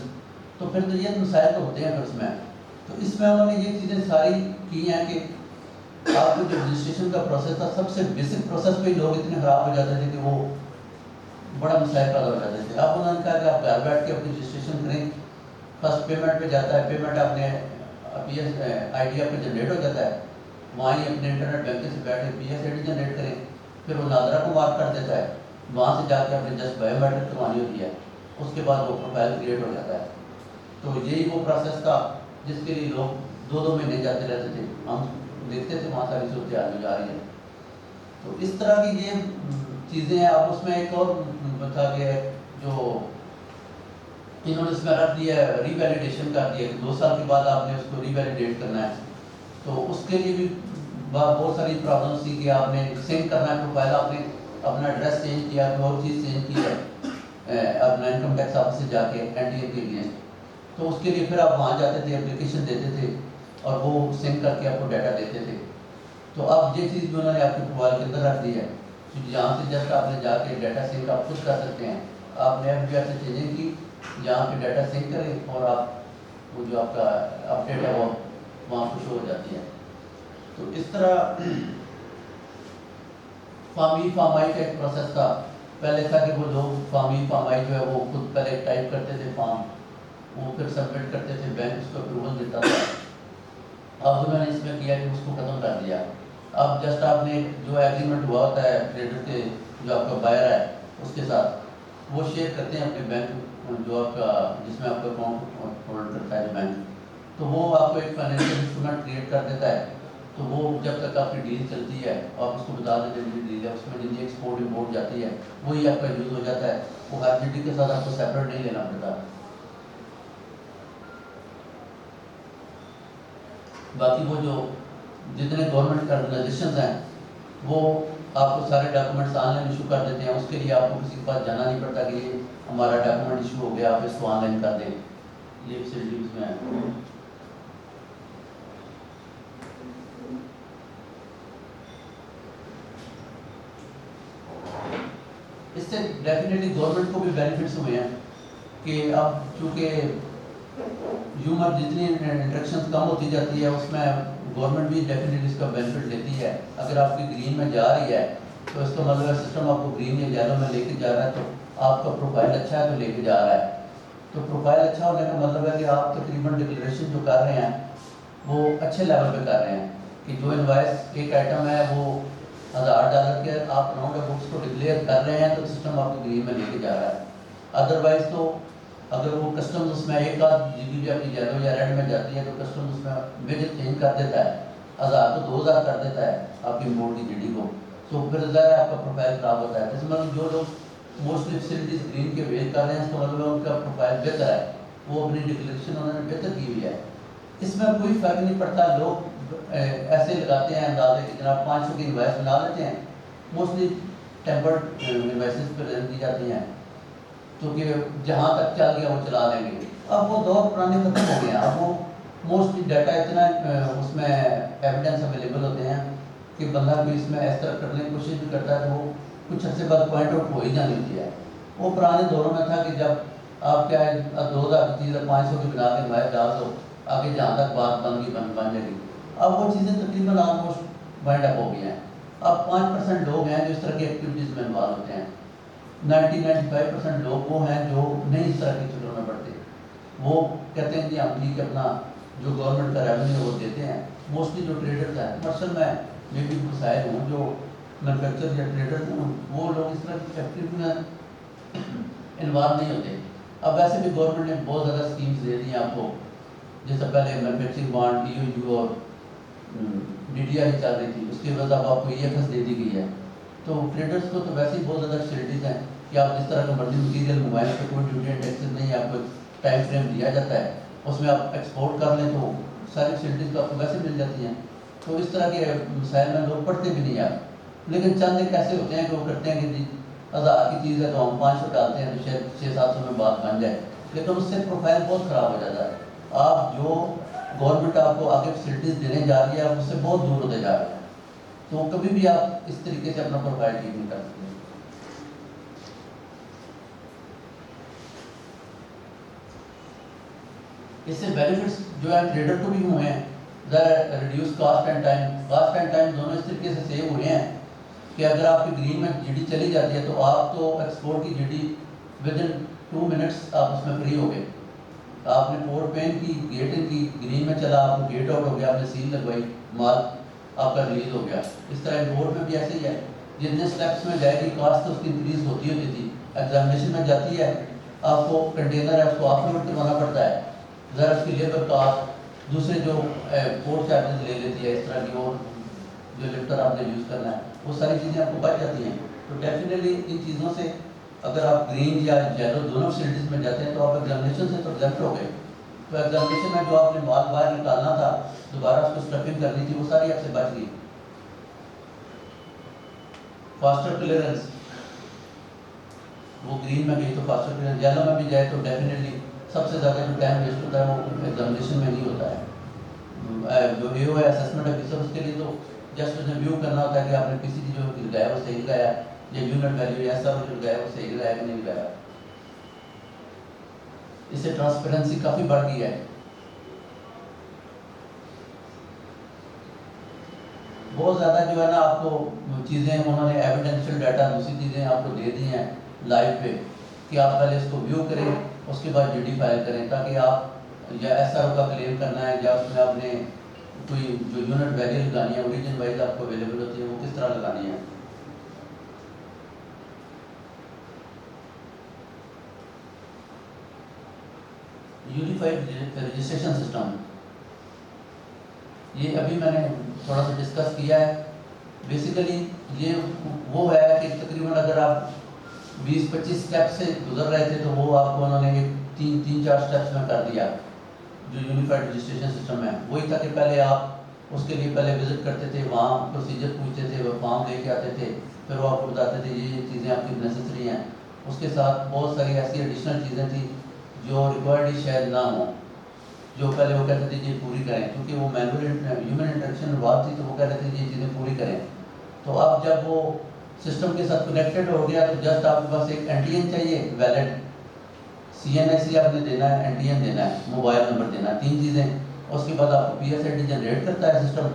تو پھر تو یہ مسائل تو ہوتے ہیں پھر اس میں. تو اس میں انہوں نے یہ چیزیں ساری کی ہیں کہ آپ کو جو رجسٹریشن کا پروسیس تھا, سب سے بیسک پروسیس پہ ہی لوگ اتنے خراب ہو جاتے تھے کہ وہ بڑا مسائل پیدا ہو جاتے تھے. اب انہوں نے کہا کہ آپ گھر بیٹھ کے اپنی رجسٹریشن کریں, فرسٹ پیمنٹ پہ جاتا ہے, پیمنٹ اپنے پی ایس آئی ڈی آپ پہ جنریٹ ہو جاتا ہے, وہاں ہی اپنے انٹرنیٹ بینکنگ سے بیٹھ کے پی ایس آئی ڈی جنریٹ کریں, پھر وہ ناظرہ کو مارک کر دیتا ہے, وہاں سے جا کے اپنے جسٹ بایو میٹرک کروانی ہوتی ہے, اس کے بعد وہ پروفائل کریٹ ہو جاتا ہے. تو یہی وہ پروسیس تھا جس کے لیے لوگ 2 مہینے جاتے رہتے تھے. ہم دیکھتے تھے وہاں ساری صورتحال میں جا رہی ہے. تو اس طرح کی یہ چیزیں ہیں. اب اس میں ایک اور تھا کہ جو انہوں نے اس میں رکھ دیا ہے, ری ویلیڈیشن کر دیا, 2 سال کے بعد آپ نے اس کو ری ویلیڈیٹ کرنا ہے. تو اس کے لیے بھی بہت ساری پرابلمس تھی کہ آپ نے سینک کرنا ہے پروفائل, آپ نے اپنا ایڈریس چینج کیا, کوئی اور چیز چینج کی ہے اپنا انکم ٹیکس آفس سے جا کے این ٹی اے کے لیے, تو اس کے لیے پھر آپ وہاں جاتے تھے, اپلیکیشن دیتے تھے, اور وہ سینک کر کے آپ کو ڈیٹا دیتے تھے. تو اب یہ چیز بھی انہوں نے آپ کے پروفائل کے اندر رکھ دی ہے, جہاں سے جسٹ آپ نے جا کے ڈیٹا سینک آپ خود کر سکتے ہیں. آپ نے ایف بی آر سے چینجنگ کی, جہاں پہ ڈیٹا سینک کریں, اور آپ وہ جو آپ کا اپڈیٹ ہے وہ وہاں پہ شو ہو جاتی ہے. تو اس طرح فارم آئی کا ایک پروسیس تھا. پہلے تھا کہ وہ لوگ فارم آئی جو ہے وہ خود پہلے ٹائپ کرتے تھے فارم, وہ پھر سبمٹ کرتے تھے, بینک اس کو اپروول دیتا تھا. اب انہوں نے اس میں کیا کہ اس کو ختم کر دیا. اب جسٹ آپ نے جو ایگریمنٹ ہوا ہوتا ہے کریڈٹ کے جو آپ کا بائر ہے اس کے ساتھ, وہ شیئر کرتے ہیں اپنے بینک جو آپ کا جس میں آپ کا اکاؤنٹ ہولڈ کرتا ہے بینک, تو وہ آپ کو ایک فائنینشیل انسٹرومنٹ کریٹ کر دیتا ہے. تو وہ جب تک آپ کی ڈیل چلتی ہے, آپ اس کو بتا دیتے ہیں ڈیل ہے, اس میں جتنی ایکسپورٹ امپورٹ جاتی ہے وہی آپ کا یوز ہو جاتا ہے. وہ ہر جی ڈی کے ساتھ آپ کو سیپریٹ نہیں لینا پڑتا. باقی وہ جو جتنے گورنمنٹ آرگنائزیشنز ہیں وہ آپ کو سارے ڈاکومنٹس آن لائن ایشو کر دیتے ہیں. اس کے لیے آپ کو کسی کے پاس جانا نہیں پڑتا کہ یہ ہمارا ڈاکومنٹ ایشو ہو گیا, آپ اس کو آن لائن کر دیں. یہ فیسلٹیز میں ہے. اس سے ڈیفینیٹلی گورنمنٹ کو بھی بینیفٹس ہوئے ہیں کہ اب چونکہ ہیومن جتنی انٹریکشنز کم ہوتی جاتی ہے, اس میں گورنمنٹ بھی ڈیفینیٹلی اس کا بینیفٹ لیتی ہے. اگر آپ کی گرین میں جا رہی ہے تو اس کا مطلب ہے سسٹم آپ کو گرین یا یلو میں لے کے جا رہا ہے, تو آپ کا پروفائل اچھا ہے تو لے کے جا رہا ہے. تو پروفائل اچھا ہونے کا مطلب ہے کہ آپ تقریباً ڈکلیریشن جو کر رہے ہیں وہ اچھے لیول پہ کر رہے ہیں, کہ جو انوائس ایک آئٹم ہے وہ $1000 کے آپ راؤنڈ بکس کو ڈکلیئر کر رہے ہیں, تو سسٹم آپ کو گرین میں لے کے جا رہا ہے. ادروائز تو اگر وہ کسٹمز اس میں ایک آدھ جی بی بھی اپنی یلو یا ریڈ میں جاتی ہے, تو کسٹم اس میں میجر چینج کر دیتا ہے, 1000 تو 2000 کر دیتا ہے آپ کی امپورٹ کی جی ڈی کو. تو پھر ظاہر ہے آپ کا پروفائل خراب ہوتا ہے. جیسے مطلب جو لوگ موسٹلی فیسلٹیز گرین کے ویٹ کر رہے ہیں اس کا مطلب ان کا پروفائل بہتر ہے, وہ اپنی ڈکلیریشن انہوں نے بہتر کی ہوئی ہے. اس میں کوئی فرق نہیں پڑتا. لوگ ایسے لگاتے ہیں اندازے کہ جناب 500 کی انوائس بنا لیتے ہیں, موسٹلی ٹیمپرڈ انوائسز پریزنٹ کی جاتی ہیں تو کہ جہاں تک چل گیا وہ چلا لیں گے. اب وہ دور پرانے ختم ہو گئے ہیں. اب وہ موسٹلی ڈیٹا اتنا اس میں ایویڈنس اویلیبل ہوتے ہیں کہ بندہ کوئی اس میں اس طرح کرنے کی کوشش بھی کرتا ہے تو وہ کچھ عرصے بعد پوائنٹ آؤٹ ہو ہی جانی ہوتی ہے. وہ پرانے دوروں میں تھا کہ جب آپ کیا ہے 2000 کی چیز 500 کی بنا کے انوائس ڈال دو, آگے جہاں تک بات بن جائے گی. اب وہ چیزیں تقریباً آلموسٹ وائنڈ اپ ہو گئی ہیں. اب 5% لوگ ہیں جو اس طرح کی ایکٹیویٹیز میں انوالو ہوتے ہیں. 90-95% لوگ وہ ہیں جو نہیں اس طرح کی چیزوں میں پڑتے. وہ کہتے ہیں کہ ہم ٹھیک اپنا جو گورنمنٹ کا ریونیو ہے وہ دیتے ہیں. موسٹلی جو ٹریڈرز ہیں, مرسل میں بھی مسائل ہوں جو مینوفیکچر یا ٹریڈرز ہیں, وہ لوگ اس طرح کی ایکٹیویٹی میں انوالو نہیں ہوتے. اب ویسے بھی گورنمنٹ نے بہت زیادہ اسکیمز دے دی ہیں آپ کو. جیسے پہلے مینوفیکچرنگ بانڈ DOU اور DDI چل رہی تھی, اس کی وجہ اب آپ کو EFS دے دی گئی ہے. تو ٹریڈرز کو تو ویسے ہی بہت زیادہ فیسلٹیز ہیں کہ آپ جس طرح کا مرضی مٹیریل موبائل پہ کوئی ڈیوٹی اینڈ ٹیکسز نہیں ہے, آپ کو ٹائم فریم دیا جاتا ہے, اس میں آپ ایکسپورٹ کر لیں تو ساری فیسلٹیز تو آپ کو ویسے مل جاتی ہیں. تو اس طرح کے مسائل میں لوگ پڑھتے بھی نہیں آپ. لیکن چند ایک ایسے ہوتے ہیں کہ وہ کرتے ہیں کہ جی 1000 کی چیز ہے تو ہم 500 ڈالتے ہیں تو شاید 600-700 میں بات بن جائے. لیکن اس سے پروفائل بہت خراب ہو جاتا ہے. آپ جو گورنمنٹ آپ کو آگے فیسلٹیز دینے جا رہی ہے آپ اس سے بہت دور ہوتے جا رہے ہیں. تو کبھی بھی آپ اس طریقے سے اپنا پروفائل ٹھیک نہیں کر سکتے. اس سے بینیفٹس جو ہے ٹریڈر کو بھی ہوئے ہیں. ریڈیوس کاسٹ اینڈ ٹائم دونوں اس طریقے سے سیو ہوئے ہیں کہ اگر آپ کی گرین میں GD چلی جاتی ہے تو آپ تو ایکسپورٹ کی GD ودن 2 منٹس آپ اس میں فری ہو گئے. آپ نے پورٹ پین کی, گیٹ ان کی, گرین میں چلا, آپ کو گیٹ آؤٹ ہو گیا, آپ نے سیل لگوائی, مال آپ کا ریلیز ہو گیا. اس طرح امپورٹ میں بھی ایسے ہی ہے. جتنے اسٹیپس میں جائے گی کاسٹ تو اس کی انکریز ہوتی تھی. ایگزامینیشن میں جاتی ہے, آپ کو کنٹینر ہے اس کو آپ لوڈ کروانا پڑتا ہے, ذرا اس کی لیبر کاسٹ, دوسرے جو پورٹ چارجز لے لیتی ہے اس طرح کی, اور جو لفٹر آپ نے یوز کرنا ہے, وہ ساری چیزیں آپ کو بچ جاتی ہیں. تو ڈیفینیٹلی ان چیزوں سے اگر آپ گرین یا یلو دونوں فیسلٹیز میں جاتے ہیں تو آپ ایگزامینیشن سے تو ایگزامپٹ ہو گئے. تو ایگزامینیشن میں جو آپ نے مال باہر نکالنا تھا, دوبارہ اس کو اسٹفنگ کرنی تھی, وہ ساری آپ سے بچ گئی. فاسٹر کلیئرنس, وہ گرین میں گئی تو فاسٹر کلیئرنس, یلو میں بھی جائے تو ڈیفینیٹلی سب سے زیادہ جو ٹائم ویسٹ ہوتا ہے وہ ایگزامینیشن میں نہیں ہوتا ہے. جو AO ہے اسسمنٹ آفیسر, اس کے لیے تو جسٹ اسے ویو کرنا ہوتا ہے کہ آپ نے کسی کی جو لگایا وہ صحیح لگایا, یا یونٹ ویلیو یا سب جو لگایا وہ صحیح لگایا کہ نہیں لگایا. اس سے ٹرانسپیرنسی کافی بڑھ گئی ہے. بہت زیادہ جو ہے نا آپ کو چیزیں انہوں نے ایویڈینشیل ڈیٹا دوسری چیزیں آپ کو دے دی ہیں لائیو پہ کہ آپ پہلے اس کو ویو کریں, اس کے بعد GD فائل کریں, تاکہ آپ یا SRO کا کلیم کرنا ہے یا اس میں آپ نے کوئی جو یونٹ ویلیو لگانی ہے اوریجن وائز آپ کو اویلیبل ہوتی ہے وہ کس طرح لگانی ہے. یونیفائڈ رجسٹریشن سسٹم, یہ ابھی میں نے تھوڑا سا ڈسکس کیا ہے. بیسیکلی یہ وہ ہے کہ تقریباً اگر آپ 20-25 اسٹیپ سے گزر رہے تھے تو وہ آپ کو انہوں نے 3-4 اسٹیپس میں کر دیا. جو یونیفائڈ رجسٹریشن سسٹم ہے وہی تھا کہ پہلے آپ اس کے لیے پہلے وزٹ کرتے تھے, وہاں پروسیجر پوچھتے تھے, وہ فارم لے کے آتے تھے, پھر وہ آپ کو بتاتے تھے یہ چیزیں آپ کی نیسیسری ہیں. اس کے ساتھ بہت ساری ایسی ایڈیشنل چیزیں تھیں جو ریکوائرڈ ہی شاید نہ ہوں, جو پہلے وہ کہتے تھے یہ پوری کریں, کیونکہ وہ مینول ہیومن انٹریکشن بات تھی تو وہ کہتے تھے یہ چیزیں پوری کریں. تو اب جب وہ سسٹم کے ساتھ کنیکٹڈ ہو گیا تو جسٹ آپ کے پاس ایک NTN چاہیے ویلڈ, CNIC آپ نے دینا ہے, NTN دینا ہے, موبائل نمبر دینا ہے, 3 چیزیں. اس کے بعد آپ کو PSID جنریٹ کرتا ہے سسٹم,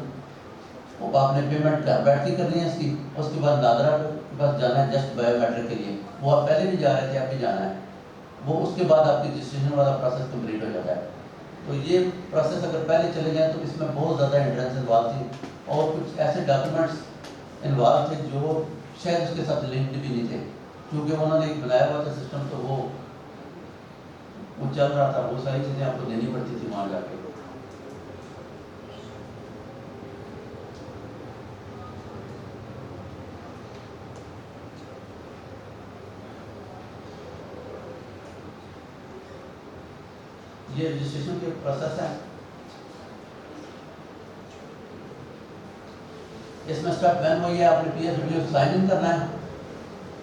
وہ آپ نے پیمنٹ گھر بیٹھ کے کرنی ہے اس کی. اس کے بعد نادرا کے پاس جانا ہے جسٹ بایو میٹرک کے لیے, وہ آپ پہلے بھی جا رہے تھے آپ بھی جانا ہے. وہ اس کے بعد آپ کی رجسٹریشن والا پروسیس کمپلیٹ ہو جاتا ہے. تو یہ پروسیس اگر پہلے چلے جائیں تو اس میں بہت زیادہ انٹرنس انوالو تھی, اور کچھ ایسے ڈاکیومنٹس انوالو تھے جو شاید اس کے ساتھ لنکڈ بھی نہیں تھے, کیونکہ انہوں نے ایک بنایا ہوا تھا سسٹم تو وہ چل رہا تھا, وہ ساری چیزیں آپ کو دینی پڑتی تھی وہاں جا کے. یہ رجسٹریشن کے پروسیس ہے. اس میں اسٹیپ 1 وہی ہے, آپ نے P S W sign in کرنا ہے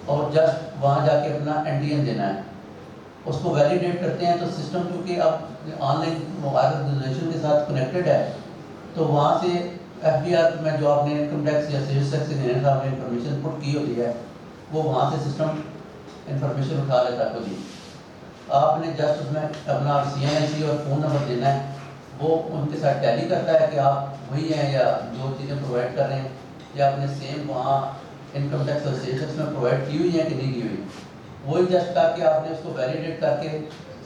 اور جسٹ وہاں جا کے اپنا این ٹی این دینا ہے. اس کو ویلیڈیٹ کرتے ہیں تو سسٹم کیونکہ اب آن لائن موبائل رجسٹریشن کے ساتھ کنیکٹڈ ہے, تو وہاں سے ایف ڈی آر میں جو آپ نے انکم ٹیکس یا سیلز ٹیکس سے دینے کا آپ نے انفارمیشن پٹ کی ہوتی ہے, وہ وہاں سے سسٹم انفارمیشن اٹھا لیتا ہے خود ہی. آپ نے جسٹ اس میں اپنا سی این آئی سی اور فون نمبر دینا ہے, وہ ان کے ساتھ ٹیلی کرتا ہے کہ آپ وہی ہیں یا جو چیزیں پرووائڈ کر رہے ہیں یا آپ نے سیم وہاں انکم ٹیکس اور سیلز ٹیکس میں پرووائڈ کی ہوئی ہیں کہ نہیں کی ہوئی. وہی جسٹ کر کے آپ نے اس کو ویلیڈیٹ کر کے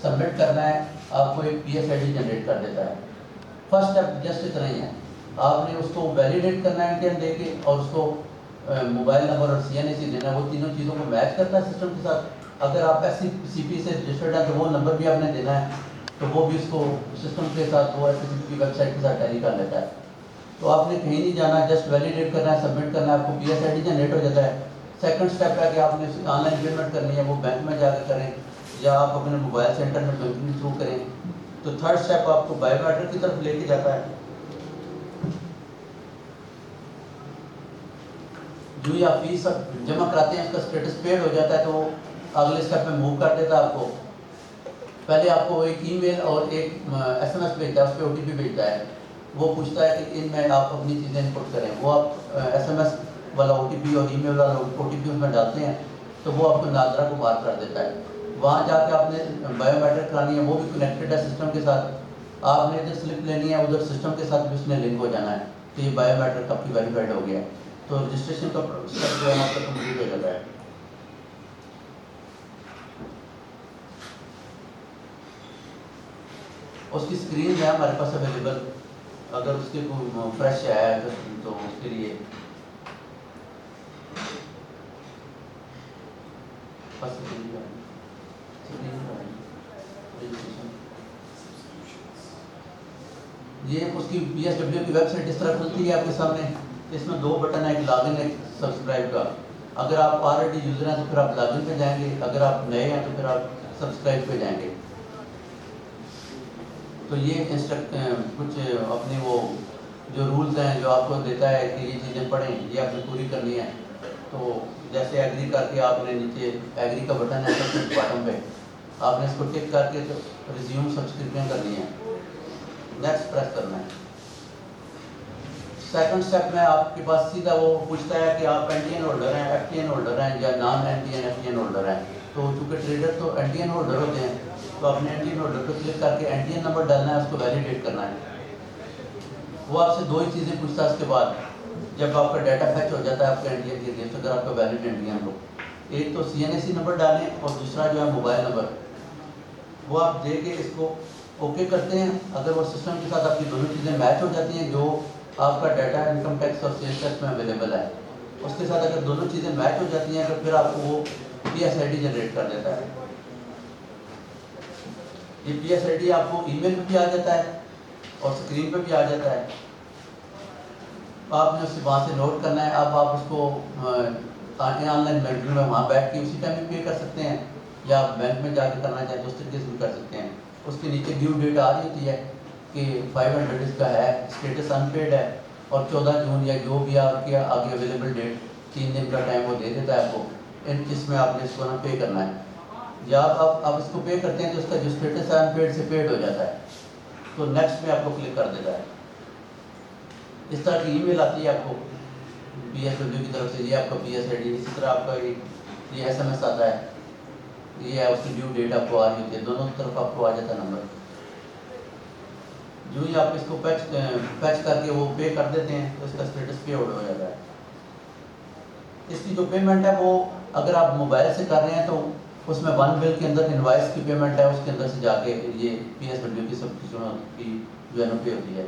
سبمٹ کرنا ہے, آپ کو ایک پی ایس آئی ڈی جنریٹ کر دیتا ہے. فرسٹ اسٹیپ جسٹ اتنا ہی ہے, آپ نے اس کو ویلیڈیٹ کرنا ہے انٹین دے کے اور اس کو موبائل نمبر اور سی این ای سی دینا ہے, وہ تینوں چیزوں کو میچ کرتا ہے سسٹم کے ساتھ. اگر آپ ایس سی پی سے رجسٹرڈ ہیں تو وہ نمبر بھی آپ نے دینا ہے, تو وہ بھی اس کو سسٹم کے ساتھ وہ ایس سی پی کی ویب سائٹ کے ساتھ ٹیلی کر لیتا ہے. تو آپ نے کہیں نہیں جانا, جسٹ ویلیڈیٹ کرنا ہے, سبمٹ کرنا ہے, آپ کو P S I D generate ہو جاتا ہے. سیکنڈ اسٹیپ ہے کہ آپ نے آن لائن پیمنٹ کرنی ہے, وہ بینک میں جا کے کریں یا آپ اپنے موبائل سینٹر میں بینکنگ تھرو کریں. تو تھرڈ اسٹیپ آپ کو بایو میٹرک کی طرف لے کے جاتا ہے. جو ہی آپ فیس جمع کراتے ہیں اس کا اسٹیٹس پیڈ ہو جاتا ہے, تو وہ اگلے اسٹیپ میں موو کر دیتا ہے آپ کو. پہلے آپ کو ایک ای میل اور ایک ایس ایم ایس بھیجتا ہے, اس پہ او ٹی پی بھیجتا ہے. وہ پوچھتا ہے کہ ان میں آپ اپنی چیزیں انپٹ کریں. وہ آپ ایس ایم ایس والا او ٹی پی اور ای میل والا او ٹی پی اس میں ڈالتے ہیں, تو وہ آپ کو ناظرہ کو بات کر دیتا ہے. وہاں جا کے آپ نے بایو میٹرک کرانی ہے, وہ بھی کنیکٹڈ ہے سسٹم کے ساتھ. آپ نے ادھر سلپ لینی ہے, ادھر سسٹم کے ساتھ بھی اس میں لنک ہو جانا ہے کہ یہ بایو میٹرک آپ کی ویریفائڈ ہو گیا ہے. تو رجسٹریشن کا اسٹیپ جو ہے آپ کا کمپلیٹ ہو جاتا ہے. اس کی اسکرین ہے ہمارے پاس اویلیبل, اگر اس کے کوئی فریش ہے تو اس کے لیے یہ اس کی پی ایس ڈبلیو کی ویب سائٹ اس طرح کھلتی ہے آپ کے سامنے. اس میں 2 بٹن ہے, ایک لاگ ان, ایک سبسکرائب کا. اگر آپ آلریڈی یوزر ہیں تو پھر آپ لاگ ان پہ جائیں گے, اگر آپ نئے ہیں تو پھر آپ سبسکرائب پہ جائیں گے. تو یہ کچھ اپنے وہ جو رولز ہیں جو آپ کو دیتا ہے کہ یہ چیزیں پڑھیں, یہ آپ نے پوری کرنی ہے. تو جیسے ایگری کر کے آپ نے نیچے ایگری کا بٹن ہے سب سے باٹم پہ, آپ نے اس کو ٹک کر کے ریزیوم سبسکرپشن کرنی ہے, نیکسٹ پریس کرنا ہے. سیکنڈ اسٹیپ میں آپ کے پاس سیدھا وہ پوچھتا ہے کہ آپ این ٹی این ہولڈر ہیں, ایف ٹی این ہولڈر ہیں یا non N T N F T N holder ہیں. تو چونکہ ٹریڈر تو این ٹی این ہولڈر ہوتے ہیں, تو آپ نے این ٹی این ہولڈر پہ کلک کر کے این ٹی این نمبر ڈالنا ہے, اس کو ویلیڈیٹ کرنا ہے. وہ آپ سے 2 ہی چیزیں پوچھتا ہے اس کے بعد, جب آپ کا ڈیٹا فیچ ہو جاتا ہے آپ کے این ٹی این کے اگینسٹ, اگر آپ کا ویلڈ این ٹی این ہو. ایک تو سی این اے سی نمبر ڈالیں اور دوسرا جو ہے موبائل نمبر, وہ آپ دے کے اس کو اوکے کرتے ہیں. اگر وہ سسٹم کے ساتھ آپ کی دونوں چیزیں میچ ہو جاتی ہیں, جو آپ کا ڈیٹا انکم ٹیکس اور سیلز ٹیکس میں اویلیبل ہے, اس کے ساتھ اگر دونوں چیزیں میچ ہو جاتی ہیں تو پھر آپ کو وہ پی ایس آئی ڈی جنریٹ کر دیتا ہے. یہ پی ایس آئی ڈی آپ کو ای میل پہ بھی آ جاتا ہے اور اسکرین پہ بھی آ جاتا ہے. آپ نے اسے وہاں سے نوٹ کرنا ہے. اب آپ اس کو آن لائن بینکنگ میں وہاں بیٹھ کے اسی ٹائم بھی پے کر سکتے ہیں, یا آپ بینک میں جا کے کرنا چاہیں تو اس طریقے سے بھی کر سکتے ہیں. اس کے نیچے ڈیو ڈیٹ آ رہی ہوتی ہے کہ 500 اس کا ہے, اسٹیٹس ان پیڈ ہے, اور 14 جون یا جو بھی آپ کے آگے اویلیبل ڈیٹ 3 دن کا ٹائم وہ دے دیتا ہے آپ کو, اس میں آپ نے اس کو نا پے کرنا ہے. یا آپ اس کو پے کرتے ہیں تو اس کا جو اسٹیٹس ہے ان پیڈ سے پیڈ ہو جاتا ہے, تو نیکسٹ میں آپ کو کلک کر دیتا ہے. اس طرح کی ای میل آتی ہے آپ کو پی ایس ڈبلیو کی طرف سے, یہ آپ کا پی ایس آئی ڈی. اسی طرح آپ کا یہ ایس ایم ایس آتا ہے, یہ ہے اس کی ڈیو ڈیٹ آپ کو آ رہی ہوتی ہے, دونوں طرف آپ کو آ جاتا ہے نمبر. جو ہی آپ اس کو پیچ کر کے وہ پے کر دیتے ہیں تو اس کا اسٹیٹس پے آؤٹ ہو جاتا ہے. اس کی جو پیمنٹ ہے وہ اگر آپ موبائل سے کر رہے ہیں تو اس میں 1 بل کے اندر انوائس کی پیمنٹ ہے, اس کے اندر سے جا کے یہ پی ایس ڈبلیو کی سب کی جو ہے نا پے ہوتی ہے.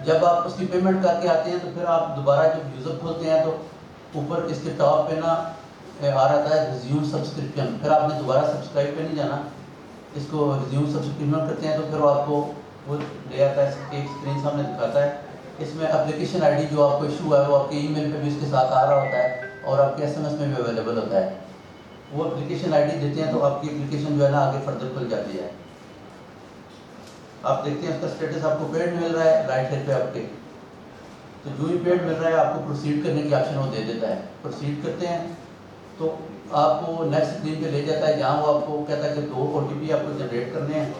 جب آپ اس کی پیمنٹ کر کے آتے ہیں تو پھر آپ دوبارہ جب یوزر کھولتے ہیں تو اوپر اس کے ٹاپ پہ نا آ رہا ہے ریزیوم سبسکرپشن. پھر آپ نے دوبارہ سبسکرائب پہ نہیں جانا, اس کو ریزیوم سبسکرپشن کرتے ہیں تو پھر آپ کو وہ لے آتا ہے, ایک اسکرین سامنے دکھاتا ہے. اس میں اپلیکیشن آئی ڈی جو آپ کو ایشو ہوا ہے وہ آپ کے ای میل پہ بھی اس کے ساتھ آ رہا ہوتا ہے, اور آپ کے SMS میں بھی اویلیبل ہوتا ہے. وہ اپلیکیشن ID دیتے ہیں تو آپ کی اپلیکیشن جو ہے نا آگے فردر کھل جاتی ہے. آپ دیکھتے ہیں اس کا اسٹیٹس آپ کو پیڈ مل رہا ہے رائٹ سائڈ پہ آپ کے, تو جو ہی پیڈ مل رہا ہے آپ کو پروسیڈ کرنے کی آپشن وہ دے دیتا ہے. پروسیڈ کرتے ہیں تو آپ کو نیکسٹ اسکرین پہ لے جاتا ہے جہاں وہ آپ کو کہتا ہے کہ 2 OTP آپ کو جنریٹ کرنے ہیں.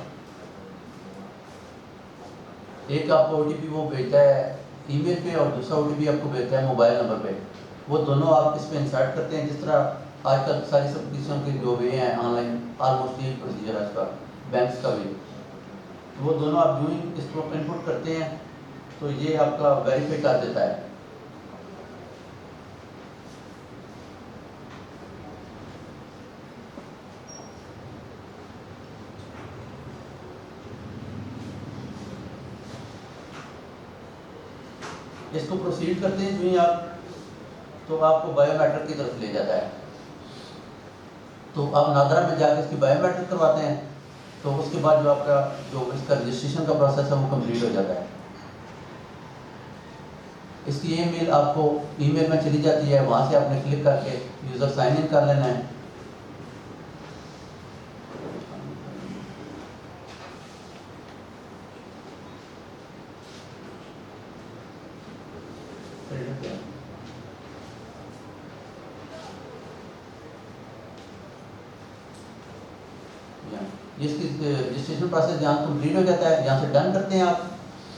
ایک آپ کو OTP وہ بھیجتا ہے ای میل پہ اور دوسرا OTP آپ کو بھیجتا ہے موبائل نمبر پہ. وہ دونوں آپ اس پہ انسرٹ کرتے ہیں جس طرح آج کل ساری سب کے جو بھی ہیں آن لائن آلموسٹ یہی پروسیجر ہے اس کا, بینکس کا بھی. وہ دونوں آپ جو ہی اس کو انپٹ کرتے ہیں تو یہ آپ کا ویریفائی کر دیتا ہے. اس کو پروسیڈ کرتے ہیں جو ہی آپ, تو آپ کو بایو میٹرک کی طرف لے جاتا ہے. تو آپ نادرا میں جا کے اس کی بایو میٹرک کرواتے ہیں تو اس کے بعد جو آپ کا جو اس کا رجسٹریشن کا پروسیس ہے وہ کمپلیٹ ہو جاتا ہے. اس کی ای میل آپ کو ای میل میں چلی جاتی ہے, وہاں سے آپ نے کلک کر کے یوزر سائن ان کر لینا ہے. جس کی رجسٹریشن پروسیس جہاں کمپلیٹ ہو جاتا ہے, جہاں سے ڈن کرتے ہیں آپ,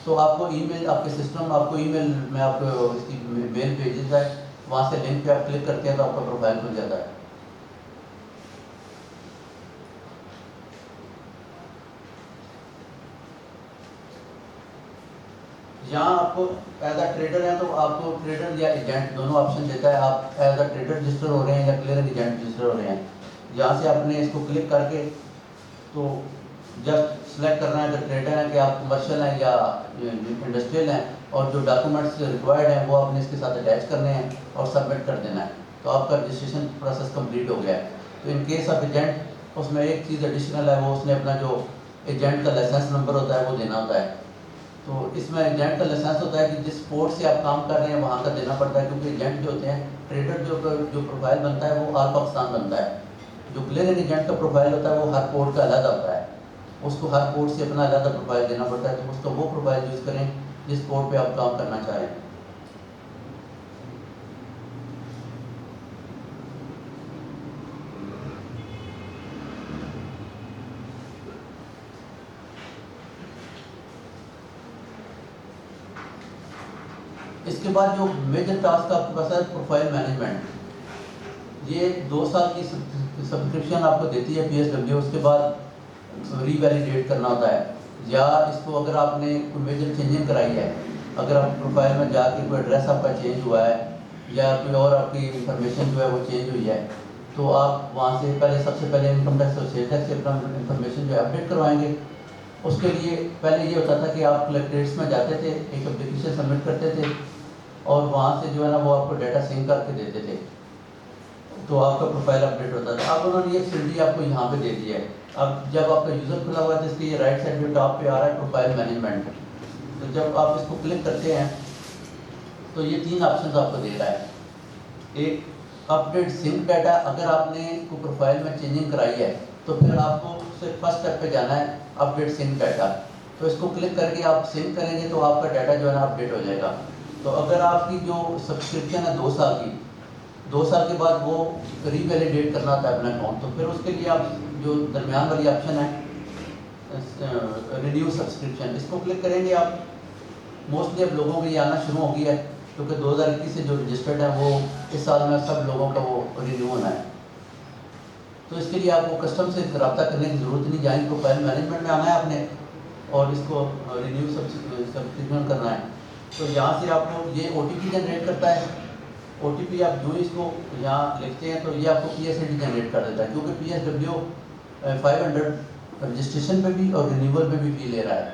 تو آپ کو ای میل آپ کے سسٹم آپ کو ای میل میں آپ کو اس کی میل بھیج دیتا ہے. وہاں سے لنک پہ آپ کلک کرتے ہیں تو آپ کا پروفائل کھل جاتا ہے. یہاں آپ کو ایز اے ٹریڈر ہیں تو آپ کو ٹریڈر یا ایجنٹ دونوں آپشن دیتا ہے. آپ ایز اے ٹریڈر رجسٹر ہو رہے ہیں یا کلیئر ایجنٹ رجسٹر ہو رہے ہیں. یہاں سے آپ نے اس کو کلک کر کے تو جسٹ سلیکٹ کرنا ہے کہ ٹریڈر ہیں کہ آپ کمرشل ہیں یا انڈسٹریل ہیں, اور جو ڈاکومنٹس ریکوائرڈ ہیں وہ آپ نے اس کے ساتھ اٹیچ کرنے ہیں اور سبمٹ کر دینا ہے. تو آپ کا رجسٹریشن پروسیس کمپلیٹ ہو گیا ہے. تو ان کیس آف ایجنٹ اس میں ایک چیز ایڈیشنل ہے, وہ اس نے اپنا جو ایجنٹ کا لائسنس نمبر ہوتا ہے وہ دینا ہوتا ہے. تو اس میں ایجنٹ کا لائسنس ہوتا ہے کہ جس پورٹ سے آپ کام کر رہے ہیں وہاں کا دینا پڑتا ہے, کیونکہ ایجنٹ جو ہوتے ہیں ٹریڈر جو پروفائل بنتا ہے وہ آل پاکستان بنتا ہے. جو کلیئر ایجنٹ کا پروفائل ہوتا ہے وہ ہر پورٹ کا علیحدہ ہوتا ہے, اس کو ہر پورٹ سے اپنا علیحدہ پروفائل دینا پڑتا ہے. تو اس کا وہ پروفائل یوز کریں جس پورٹ پہ آپ کام کرنا چاہیں. اس کے بعد جو میجر ٹاسک آپ کے پاس ہے پروفائل مینجمنٹ. یہ 2 سال کی سبسکرپشن آپ کو دیتی ہے PSW. اس کے بعد ری ویلیڈیٹ کرنا ہوتا ہے, یا اس کو اگر آپ نے کوئی میجر چینجنگ کرائی ہے, اگر آپ پروفائل میں جا کے کوئی ایڈریس آپ کا چینج ہوا ہے یا کوئی اور آپ کی انفارمیشن جو ہے وہ چینج ہوئی ہے, تو آپ وہاں سے سب سے پہلے انکم ٹیکس اور سیل ٹیکس سے اپنا انفارمیشن جو ہے اپڈیٹ کروائیں گے. اس کے لیے پہلے یہ ہوتا تھا کہ آپ کلیکٹریٹس میں جاتے تھے, ایک اپلیکیشن سبمٹ کرتے تھے اور وہاں سے جو ہے نا وہ آپ کو ڈیٹا سینک کر کے دیتے تھے, تو آپ کا پروفائل اپڈیٹ ہوتا تھا. اب انہوں نے یہ فیسلٹی آپ کو یہاں پہ دے دی ہے. اب جب آپ کا یوزر کھلا ہوا ہے جس کی یہ رائٹ سائڈ پہ ٹاپ پہ آ رہا ہے پروفائل مینجمنٹ, تو جب آپ اس کو کلک کرتے ہیں تو یہ 3 آپشنز آپ کو دے رہا ہے. ایک اپڈیٹ سنک ڈیٹا, اگر آپ نے کوئی پروفائل میں چینجنگ کرائی ہے تو پھر آپ کو اس سے فرسٹ اسٹیپ پہ جانا ہے اپڈیٹ سنک ڈیٹا. تو اس کو کلک کر کے آپ سنک کریں گے تو آپ کا ڈیٹا جو ہے نا اپڈیٹ ہو جائے گا. تو اگر آپ کی جو سبسکرپشن ہے 2 سال کی, 2 سال کے بعد وہ ری ویلیڈیٹ کرنا ہوتا ہے اپنا اکاؤنٹ, تو پھر اس کے لیے آپ جو درمیان والی آپشن ہے رینیو سبسکرپشن, اس کو کلک کریں گے. آپ موسٹلی اب لوگوں کو یہ آنا شروع ہو گیا ہے کیونکہ 2021 سے جو رجسٹرڈ ہیں وہ اس سال میں سب لوگوں کا وہ رینیو ہونا ہے. تو اس کے لیے آپ کو کسٹم سے رابطہ کرنے کی ضرورت نہیں, جائیں پروفائل مینجمنٹ میں آنا ہے آپ نے اور اس کو رینیو سبسکرپشن کرنا ہے. تو یہاں سے آپ کو یہ OTP جنریٹ کرتا ہے. OTP آپ جو اس کو یہاں لکھتے ہیں تو یہ آپ کو PSID جنریٹ کر دیتا ہے, کیونکہ PSW 500 رجسٹریشن پہ بھی اور رینیول پہ بھی فی لے رہا ہے.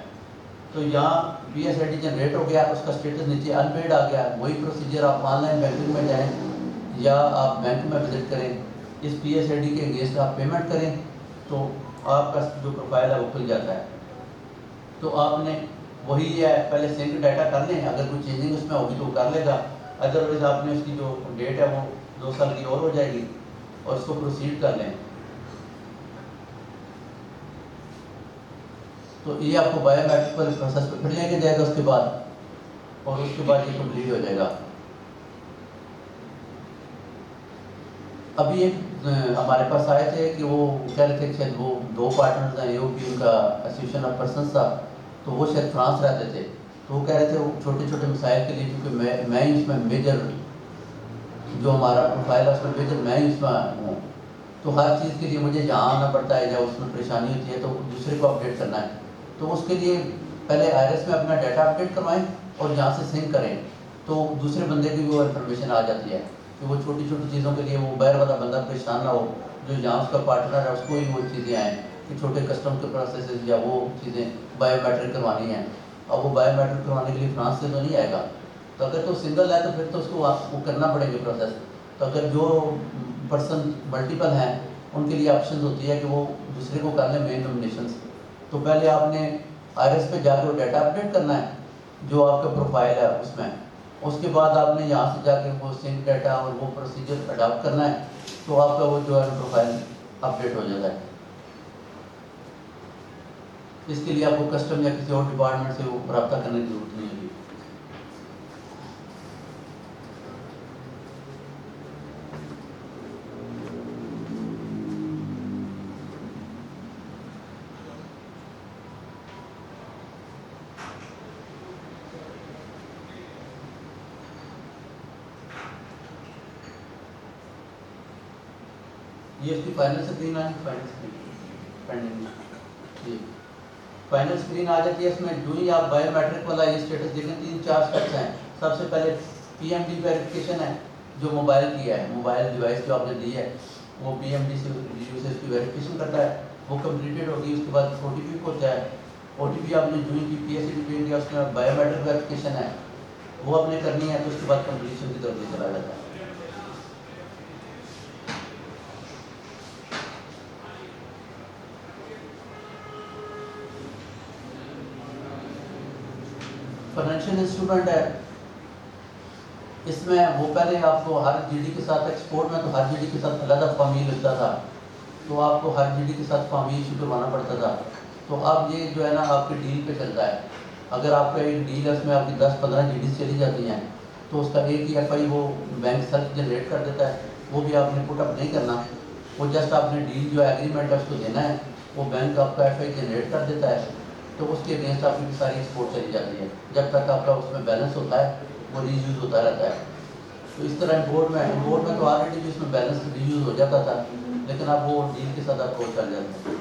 تو یہاں PSID جنریٹ ہو گیا, اس کا اسٹیٹس نیچے انپیڈ آ گیا. وہی پروسیجر آپ آن لائن بینکنگ میں جائیں یا آپ بینک میں وزٹ کریں, اس PSID کے اگینسٹ آپ پیمنٹ کریں تو آپ کا جو پروفائل ہے وہ کھل جاتا ہے. تو آپ نے وہی ہے پہلے سنک ڈیٹا کر لیں, اگر کوئی چینجنگ اس میں ہوگی تو وہ کر لے گا, ادروائز آپ نے اس کی جو ڈیٹ ہے وہ 2 سال کی اور ہو جائے گی اور اس کو پروسیڈ کر لیں تو یہ آپ کو بایو میٹرک پروسیس پہ پھر لے کے جائے گا اس کے بعد، اور اس کے بعد یہ کمپلیٹ ہو جائے گا۔ ابھی ایک ہمارے پاس آئے تھے کہ وہ کہہ رہے تھے کہ شاید وہ 2 پارٹنرز ہیں، AOP ان کا ایسوسیشن آف پرسنس تھا، تو وہ شاید فرانس رہتے تھے، تو وہ کہہ رہے تھے وہ چھوٹے چھوٹے مسائل کے لیے، کیونکہ میں ہی اس میں میجر، جو ہمارا پروفائل ہے اس میں میجر میں ہی اس میں ہوں، تو ہر چیز کے لیے مجھے جہاں آنا پڑتا ہے یا اس میں پریشانی ہوتی ہے تو دوسرے کو اپڈیٹ کرنا ہے، تو اس کے لیے پہلے آئرس میں اپنا ڈیٹا اپڈیٹ کروائیں اور جہاں سے سنک کریں تو دوسرے بندے کی وہ انفارمیشن آ جاتی ہے کہ وہ چھوٹی چھوٹی چیزوں کے لیے وہ باہر والا بندہ پریشان نہ ہو، جو جہاں اس کا پارٹنر ہے اس کو ہی وہ چیزیں آئیں کہ چھوٹے کسٹم کے پروسیسز یا وہ چیزیں بایو میٹرک کروانی ہیں۔ اب وہ بایو میٹرک کروانے کے لیے فرانس سے تو نہیں آئے گا، تو اگر تو سنگل ہے تو پھر تو اس کو وہ کرنا پڑے گا پروسیس، تو اگر جو پرسن ملٹیپل ہیں ان کے لیے آپشنز ہوتی ہے کہ وہ دوسرے کو کر لیں مین نومینیشنز، تو پہلے آپ نے آئرس پہ جا کے وہ ڈیٹا اپڈیٹ کرنا ہے جو آپ کا پروفائل ہے اس میں، اس کے بعد آپ نے یہاں سے جا کے وہ سنک ڈیٹا اور وہ پروسیجر اڈاپٹ کرنا ہے، تو آپ کا وہ جو ہے پروفائل اپڈیٹ ہو جاتا ہے۔ اس کے لیے آپ کو کسٹم یا کسی اور ڈپارٹمنٹ سے وہ رابطہ کرنے کی ضرورت نہیں ہوگی۔ یہ اس کی final screen I, final screen pending G final screen آ جاتی ہے۔ اس میں جو ہی آپ بایو میٹرک والا یہ اسٹیٹس دیکھیں 3-4 اسٹیپس ہیں۔ سب سے پہلے PMD ویریفیکیشن ہے جو موبائل کی ہے، موبائل ڈیوائس جو آپ نے دی ہے وہ PMD سے یوزر کی ویریفیکیشن کرتا ہے، وہ کمپلیٹڈ ہوگی، اس کے بعد OTP ہوتا ہے، OTP آپ نے جو ہی PSCD پہ دیا اس میں بایو میٹرک ویریفیکیشن ہے وہ آپ نے کرنی ہے، تو اس کے بعد کمپلیشن کی طرف یہ چلا جاتا ہے۔ فائنینشیل انسٹرومنٹ ہے، اس میں وہ پہلے آپ کو ہر GD کے ساتھ ایکسپورٹ میں تو ہر GD کے ساتھ علیحدہ فارم ای لگتا تھا، تو آپ کو ہر GD کے ساتھ فارم ای ایشو کروانا پڑتا تھا، تو اب یہ جو ہے نا آپ کے ڈیل پہ چلتا ہے۔ اگر آپ کا ایک ڈیل ہے اس میں آپ کی 10-15 GD چلی جاتی ہیں تو اس کا ایک ہی FI وہ بینک سیلف جنریٹ کر دیتا ہے، وہ بھی آپ نے پٹ اپ نہیں کرنا، وہ جسٹ آپ نے ڈیل جو ایگریمنٹ ہے اس کو دینا ہے، وہ بینک آپ کا FI جنریٹ کر دیتا ہے، تو اس کے اگینسٹ آپ کی ساری ایکسپورٹ چلی جاتی ہے جب تک آپ کا اس میں بیلنس ہوتا ہے وہ ری یوز ہوتا رہتا ہے۔ تو اس طرح امپورٹ میں تو آلریڈی بھی اس میں بیلنس ری یوز ہو جاتا تھا، لیکن اب وہ ڈیل کے ساتھ آپ کو چل جاتا ہے۔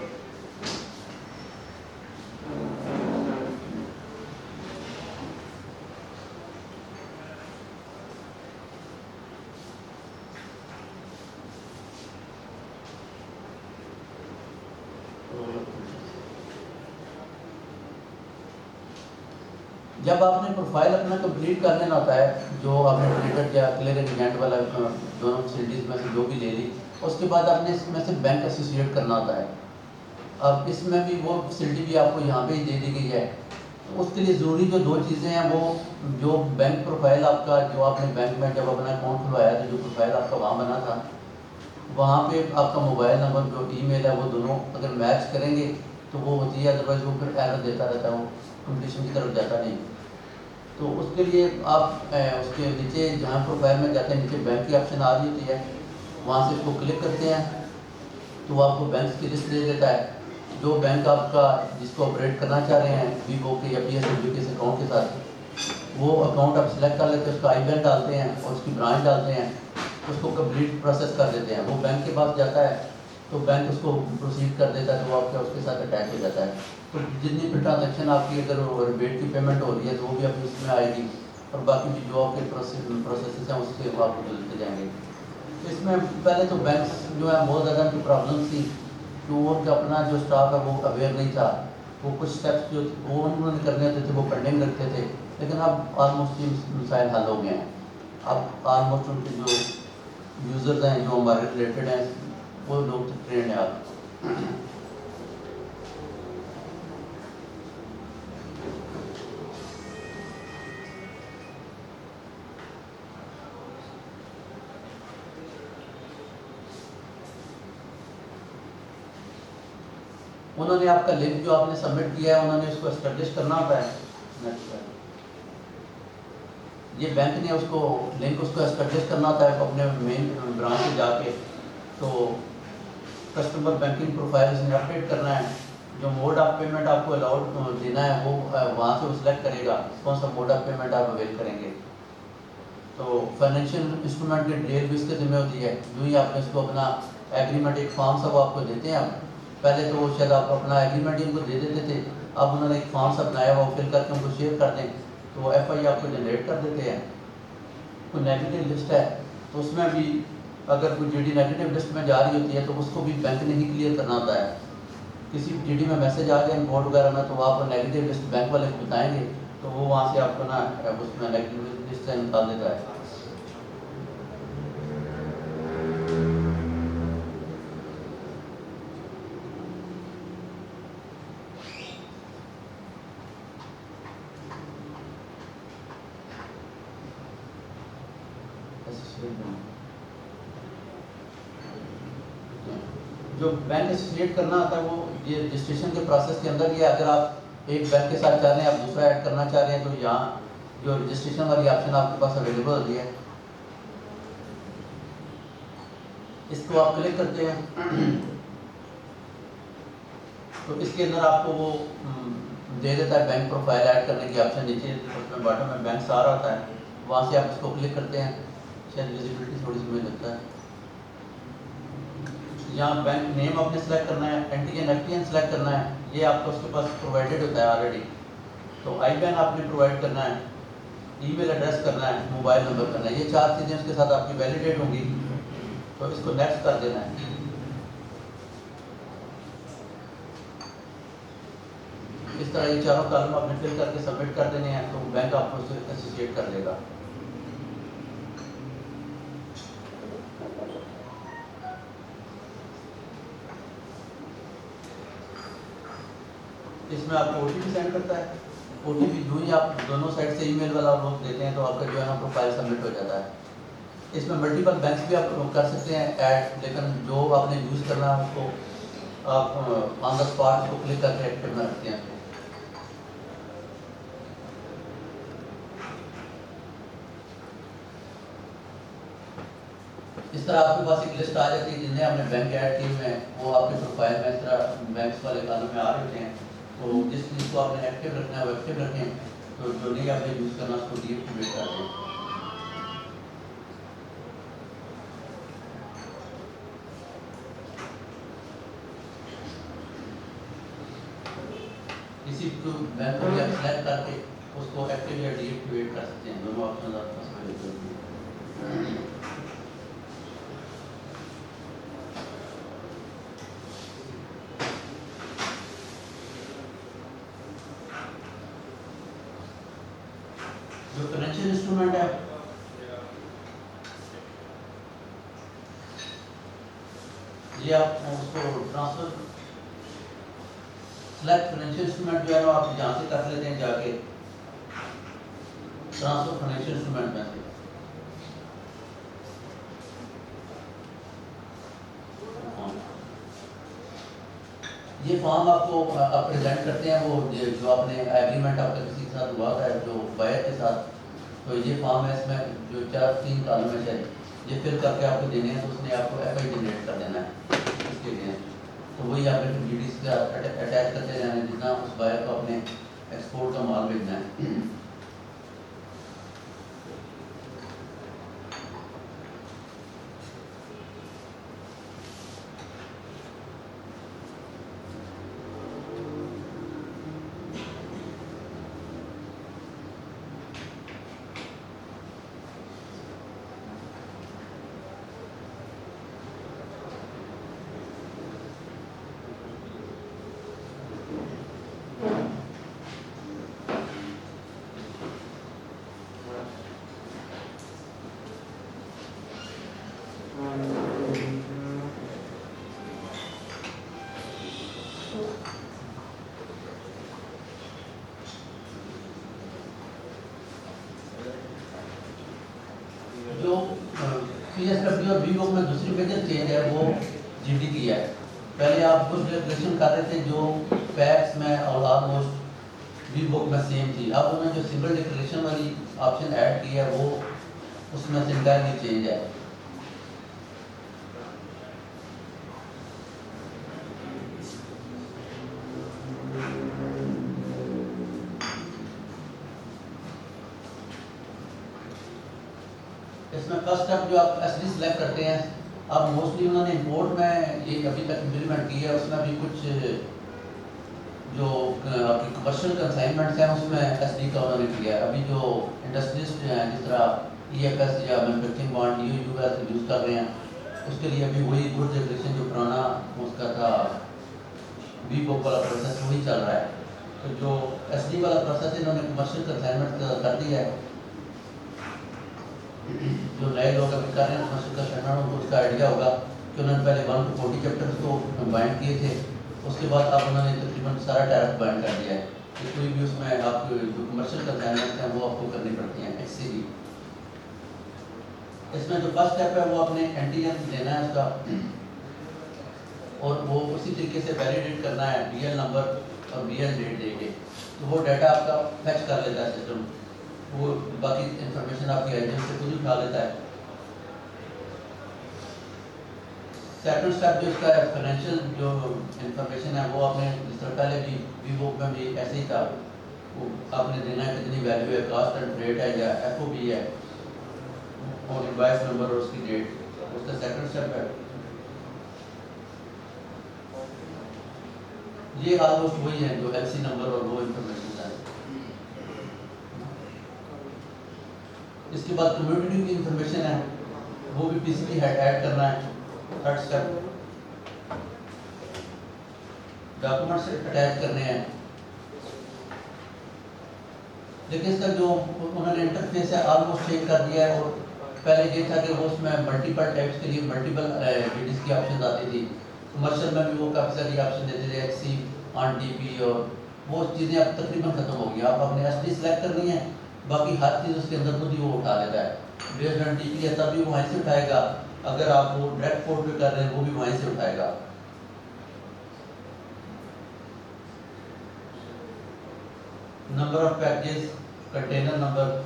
جب آپ نے پروفائل اپنا کمپلیٹ کر لینا ہوتا ہے، جو آپ نے ٹریڈر یا کلیئرنگ ایجنٹ والا دونوں فیسلٹیز میں سے جو بھی لے لی، اس کے بعد آپ نے اس میں سے بینک ایسوسیٹ کرنا ہوتا ہے۔ اب اس میں بھی وہ فیسلٹی بھی آپ کو یہاں پہ ہی دے دی گئی ہے، اس کے لیے ضروری جو 2 چیزیں ہیں، وہ جو بینک پروفائل آپ کا جو آپ نے بینک میں جب اپنا اکاؤنٹ کھلوایا تو جو پروفائل آپ کا وہاں بنا تھا، وہاں پہ آپ کا موبائل نمبر جو ای میل ہے وہ دونوں اگر میچ کریں گے تو وہ ہوتی ہے، ادروائز وہ پھر ایرر دیتا رہتا ہے، وہ کمپلیشن کی طرف جاتا نہیں۔ تو اس کے لیے آپ اس کے نیچے جہاں پروفائل میں جاتے ہیں نیچے بینک کی آپشن آ رہی ہوتی ہے، وہاں سے اس کو کلک کرتے ہیں تو وہ آپ کو بینکس کی لسٹ دے دیتا ہے، جو بینک آپ کا جس کو آپریٹ کرنا چاہ رہے ہیں ویوو کے یا PSW کے اکاؤنٹ کے ساتھ، وہ اکاؤنٹ آپ سلیکٹ کر لیتے ہیں، اس کا IBAN ڈالتے ہیں اور اس کی برانچ ڈالتے ہیں، اس کو کمپلیٹ پروسیس کر دیتے ہیں، وہ بینک کے پاس جاتا ہے تو بینک اس کو پروسیڈ کر دیتا ہے، تو وہ آپ کا اس کے ساتھ اٹیچ ہو جاتا ہے، تو جتنی بھی ٹرانزیکشن آپ کی اگر ریبیٹ کی پیمنٹ ہو رہی ہے تو وہ بھی آپ اس میں آئے گی، اور باقی بھی جو آپ کے پروسیسز ہیں اس سے وہ آپ کو ملتے جائیں گے۔ اس میں پہلے تو بینکس جو ہے بہت زیادہ کی پرابلم تھی کہ وہ ان کا اپنا جو اسٹاف ہے وہ اویئر نہیں تھا، وہ کچھ اسٹیپس جو وہ انہوں نے کرنے ہوتے تھے وہ پینڈنگ رکھتے تھے، لیکن اب آلموسٹ یہ مسائل حل ہو گئے ہیں، اب آلموسٹ ان کے جو یوزرز ہیں جو ہمارے ریلیٹڈ ہیں وہ لوگ ٹرینڈ ہیں اب۔ انہوں نے آپ کا لنک جو آپ نے سبمٹ کیا ہے انہوں نے اس کو اسٹیبلش کرنا ہوتا ہے. یہ بینک نے اس کو لنک اس کو اسٹیبلش کرنا ہوتا ہے اپنے مین برانچ سے جا کے. تو کسٹمر بینکنگ پروفائل اس نے اپڈیٹ کرنا ہے. جو موڈ آف پیمنٹ آپ کو الاؤڈ دینا ہے وہ وہاں سے وہ سلیکٹ کرے گا کون سا موڈ آف پیمنٹ آپ اویل کریں گے. تو فائنینشیل انسٹرومنٹ کی ڈیٹیل بھی اس کے ذمہ ہوتی ہے. جو ہی آپ نے اس کو اپنا ایگریمنٹ ایک فارم سا وہ آپ کو دیتے ہیں. پہلے تو شاید آپ اپنا ایگریمنٹ ان کو دے دیتے تھے, اب انہوں نے ایک فارم سا بنایا وہ فل کر کے ان کو شیئر کر دیں تو وہ ایف آئی آپ کو جنریٹ کر دیتے ہیں. کوئی نیگیٹو لسٹ ہے تو اس میں بھی اگر کوئی جی ڈی نیگیٹو لسٹ میں جا رہی ہوتی ہے تو اس کو بھی بینک نے ہی کلیئر کرنا ہوتا ہے. کسی جی ڈی میں میسج آ گیا امپورٹ وغیرہ میں تو آپ نیگیٹو لسٹ بینک والے کو بتائیں گے تو وہ وہاں سے آپ کو نا اس میں نیگیٹو لسٹ سے نکال دیتا ہے. جو بینک ایسوسیٹ کرنا ہوتا ہے وہ یہ رجسٹریشن کے پروسیس کے اندر یہ اگر آپ ایک بینک کے ساتھ چاہ رہے ہیں آپ دوسرا ایڈ کرنا چاہ رہے ہیں تو یہاں جو رجسٹریشن والی آپشن آپ کے پاس اویلیبل ہوتی ہے اس کو آپ کلک کرتے ہیں تو اس کے اندر آپ کو وہ دے دیتا ہے بینک پروفائل ایڈ کرنے کی آپشن. نیچے اس میں باٹم میں بینک سارا ہوتا ہے وہاں سے آپ اس کو کلک کرتے ہیں. شاید ویزیبلٹی تھوڑی سی مجھے لگتا ہے یہاں بینک نیم آپ نے سلیکٹ کرنا ہے, N T N F T N select کرنا ہے. یہ آپ کو اس کے پاس پرووائڈیڈ ہوتا ہے آلریڈی. تو آئی بین آپ نے پرووائڈ کرنا ہے, ای میل ایڈریس کرنا ہے, موبائل نمبر کرنا ہے. یہ چار چیزیں اس کے ساتھ آپ کی ویلیڈیٹ ہوں گی تو اس کو نیکسٹ کر دینا ہے. اس طرح یہ چاروں کالم آپ نے فل کر کے سبمٹ کر دینے ہیں تو بینک آپ کو اسے ایسوسیٹ کر دے گا. اس میں آپ کو او ٹی پی سینڈ کرتا ہے. او ٹی پی جو ہی آپ دونوں سائڈ سے ای میل والا وہ دیتے ہیں تو آپ کا جو ہے نا پروفائل سبمٹ ہو جاتا ہے. اس میں ملٹیپل بینکس بھی آپ کر سکتے ہیں ایڈ, لیکن جو آپ نے یوز کرنا ہے اس کو آپ آن دا اسپاٹ اس کو کلک کر کے ایکٹیو میں رکھتے ہیں. اس طرح آپ کے پاس ایک لسٹ آ جاتی ہے جن نے آپ نے بینک ایڈ کیے ہوئے ہیں وہ آپ کے پروفائل میں اس طرح بینکس والے کالم میں آ رہے ہوتے ہیں. تو جس چیز کو آپ نے ایکٹیو رکھنا ہے وہ ایکٹیو رکھیں, تو جو نہیں آپ نے یوز کرنا اس کو ڈی ایکٹیویٹ کر دیں. کسی کو بینک کو بھی آپ سلیکٹ کر کے اس کو ایکٹیو یا ڈی ایکٹیویٹ کر سکتے ہیں. دونوں آپشن آپ کے پاس اویلیبل ہوتی ہیں. جو فائنینشیل انسٹرومنٹ ہے یہ آپ اس کو ٹرانسفر سلیکٹ فائنینشیل انسٹرومنٹ جو ہے نا آپ جہاں سے کر لیتے ہیں جا کے ٹرانسفر فائنینشیل انسٹرومنٹ میں سے. یہ فارم آپ کو آپ پریزنٹ کرتے ہیں وہ جو آپ نے ایگریمنٹ آپ کا کسی کے ساتھ ہوا ہے جو بائر کے ساتھ, تو یہ فارم ہے اس میں جو 4-3 کالم میں چاہیے یہ فل کر کے آپ کو دینے ہیں تو اس نے آپ کو ایف آئی جنریٹ کر دینا ہے اس کے لیے. تو وہی آپ نے جی ڈی سے اٹیچ کرتے جانا ہے جتنا اس بائر کو اپنے ایکسپورٹ کا مال بھیجنا ہے. جو پی ایس ڈبلیو اور بی بک میں دوسری میجر چینج ہے وہ جی ڈی کی ہے. پہلے آپ کچھ ڈیکلیریشن کر رہے تھے جو پیکس میں اور آلموسٹ وی بک میں سیم تھی. اب انہوں نے جو سنگل ڈیکلیریشن والی آپشن ایڈ کی ہے وہ اس میں سے انٹائرلی چینج ہے. اس میں فرسٹ اسٹیپ جو آپ ایس ڈی سلیکٹ کرتے ہیں، اب موسٹلی انہوں نے امپورٹ میں یہ ابھی تک امپلیمنٹ کی ہے، اس میں بھی کچھ جو آپ کی کمرشل کنسائنمنٹس ہیں اس میں ایس ڈی کا انہوں نے کیا ہے. ابھی جو انڈسٹریلسٹ ہیں جس طرح ای ایف ایس یا manufacturing bond U S use کر رہے ہیں، اس کے لیے ابھی وہی گڈ ریگولیشن جو پرانا اس کا تھا وی بک والا پروسیس وہی چل رہا ہے. تو جو ایس ڈی والا پروسیس انہوں نے کمرشل کنسائنمنٹ کر دیا ہے. جو نئے لوگ ابھی کر رہے ہیں کمرشل کنسائنمنٹ ان کو اس کا آئیڈیا ہوگا کہ انہوں نے پہلے 1 to 40 چیپٹرس کو بائنڈ کیے تھے، اس کے بعد اب انہوں نے تقریباً سارا ٹیرف بائنڈ کر دیا ہے کہ کوئی بھی اس میں آپ جو کمرشل کنسائنمنٹ ہیں وہ آپ کو کرنی پڑتی ہیں ایچ سی بی. اس میں جو فرسٹ اسٹیپ ہے وہ اپنے این ٹی این لینا ہے اس کا، اور وہ اسی طریقے سے ویلیڈیٹ کرنا ہے بی ایل نمبر اور بی ایل ڈیٹ دے کے. تو وہ ڈیٹا آپ کا فیچ کر لیتا ہے سسٹم، وہ باقی انفارمیشن آپ کی ایجنٹ سے خود اٹھا لیتا ہے. سیکنڈ اسٹیپ جو اس کا ہے فائنینشیل جو انفارمیشن ہے وہ آپ نے جس طرح پہلے بھی وی بک میں بھی ایسے ہی تھا، وہ آپ نے دینا ہے کتنی ویلیو ہے، کاسٹ اینڈ ریٹ ہے یا ایف او بی ہے اور انوائس نمبر اور اس کی ڈیٹ، اس کا سیکنڈ اسٹیپ ہے. یہ آلموسٹ وہی ہے جو ایل سی نمبر اور وہ انفارمیشن ہے. اس کے بعد کمیونٹی کی انفارمیشن ہے وہ بھی پی سی بی ایڈ کرنا ہے. تھرڈ اسٹیپ ڈاکومنٹس اٹیچ کرنے ہیں. لیکن اس کا جو انہوں نے انٹرفیس ہے آلموسٹ چینج کر دیا ہے. اور پہلے یہ تھا کہ وہ اس میں ملٹیپل ٹائپس کے لیے ملٹیپل ڈیٹیز کی آپشن آتی تھی. کمرشل میں بھی وہ کافی ساری آپشن دیتے تھے، H C on T P, اور وہ چیزیں اب تقریباً ختم ہو گئی. آپ اپنے ایس ڈی سلیکٹ کرنی ہے، باقی ہر چیز اس کے اندر خود ہی وہ اٹھا لیتا ہے. بیسڈ آن ٹی پی ہے تب بھی وہ وہیں سے اٹھائے گا، اگر آپ وہ ڈائریکٹ پورٹ پہ کر رہے ہیں وہ بھی وہیں سے اٹھائے گا. Number of packages, container number,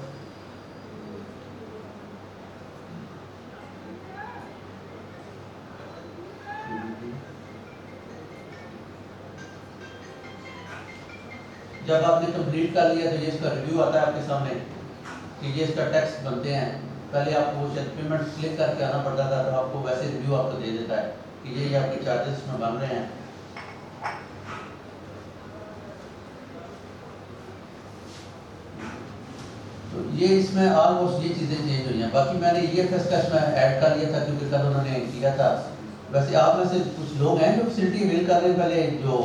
جب آپ نے کمپلیٹ کر لیا تو یہ اس کا ریویو آتا ہے آپ کے سامنے کہ یہ اس کا ٹیکس بنتے ہیں. پہلے آپ کو شاید پیمنٹ کلک کر کے آنا پڑتا تھا، تو آپ کو ویسے ریویو آپ کو دے دیتا ہے کہ یہ آپ کے چارجز اس میں بن رہے ہیں. تو یہ اس میں آلموسٹ یہ چیزیں چینج ہوئی ہیں. باقی میں نے یہ ایف ایس کا اس میں ایڈ کر لیا تھا کیونکہ کل انہوں نے کیا تھا. ویسے آپ میں سے کچھ لوگ ہیں جو فیسلٹی اویل کر رہے ہیں پہلے جو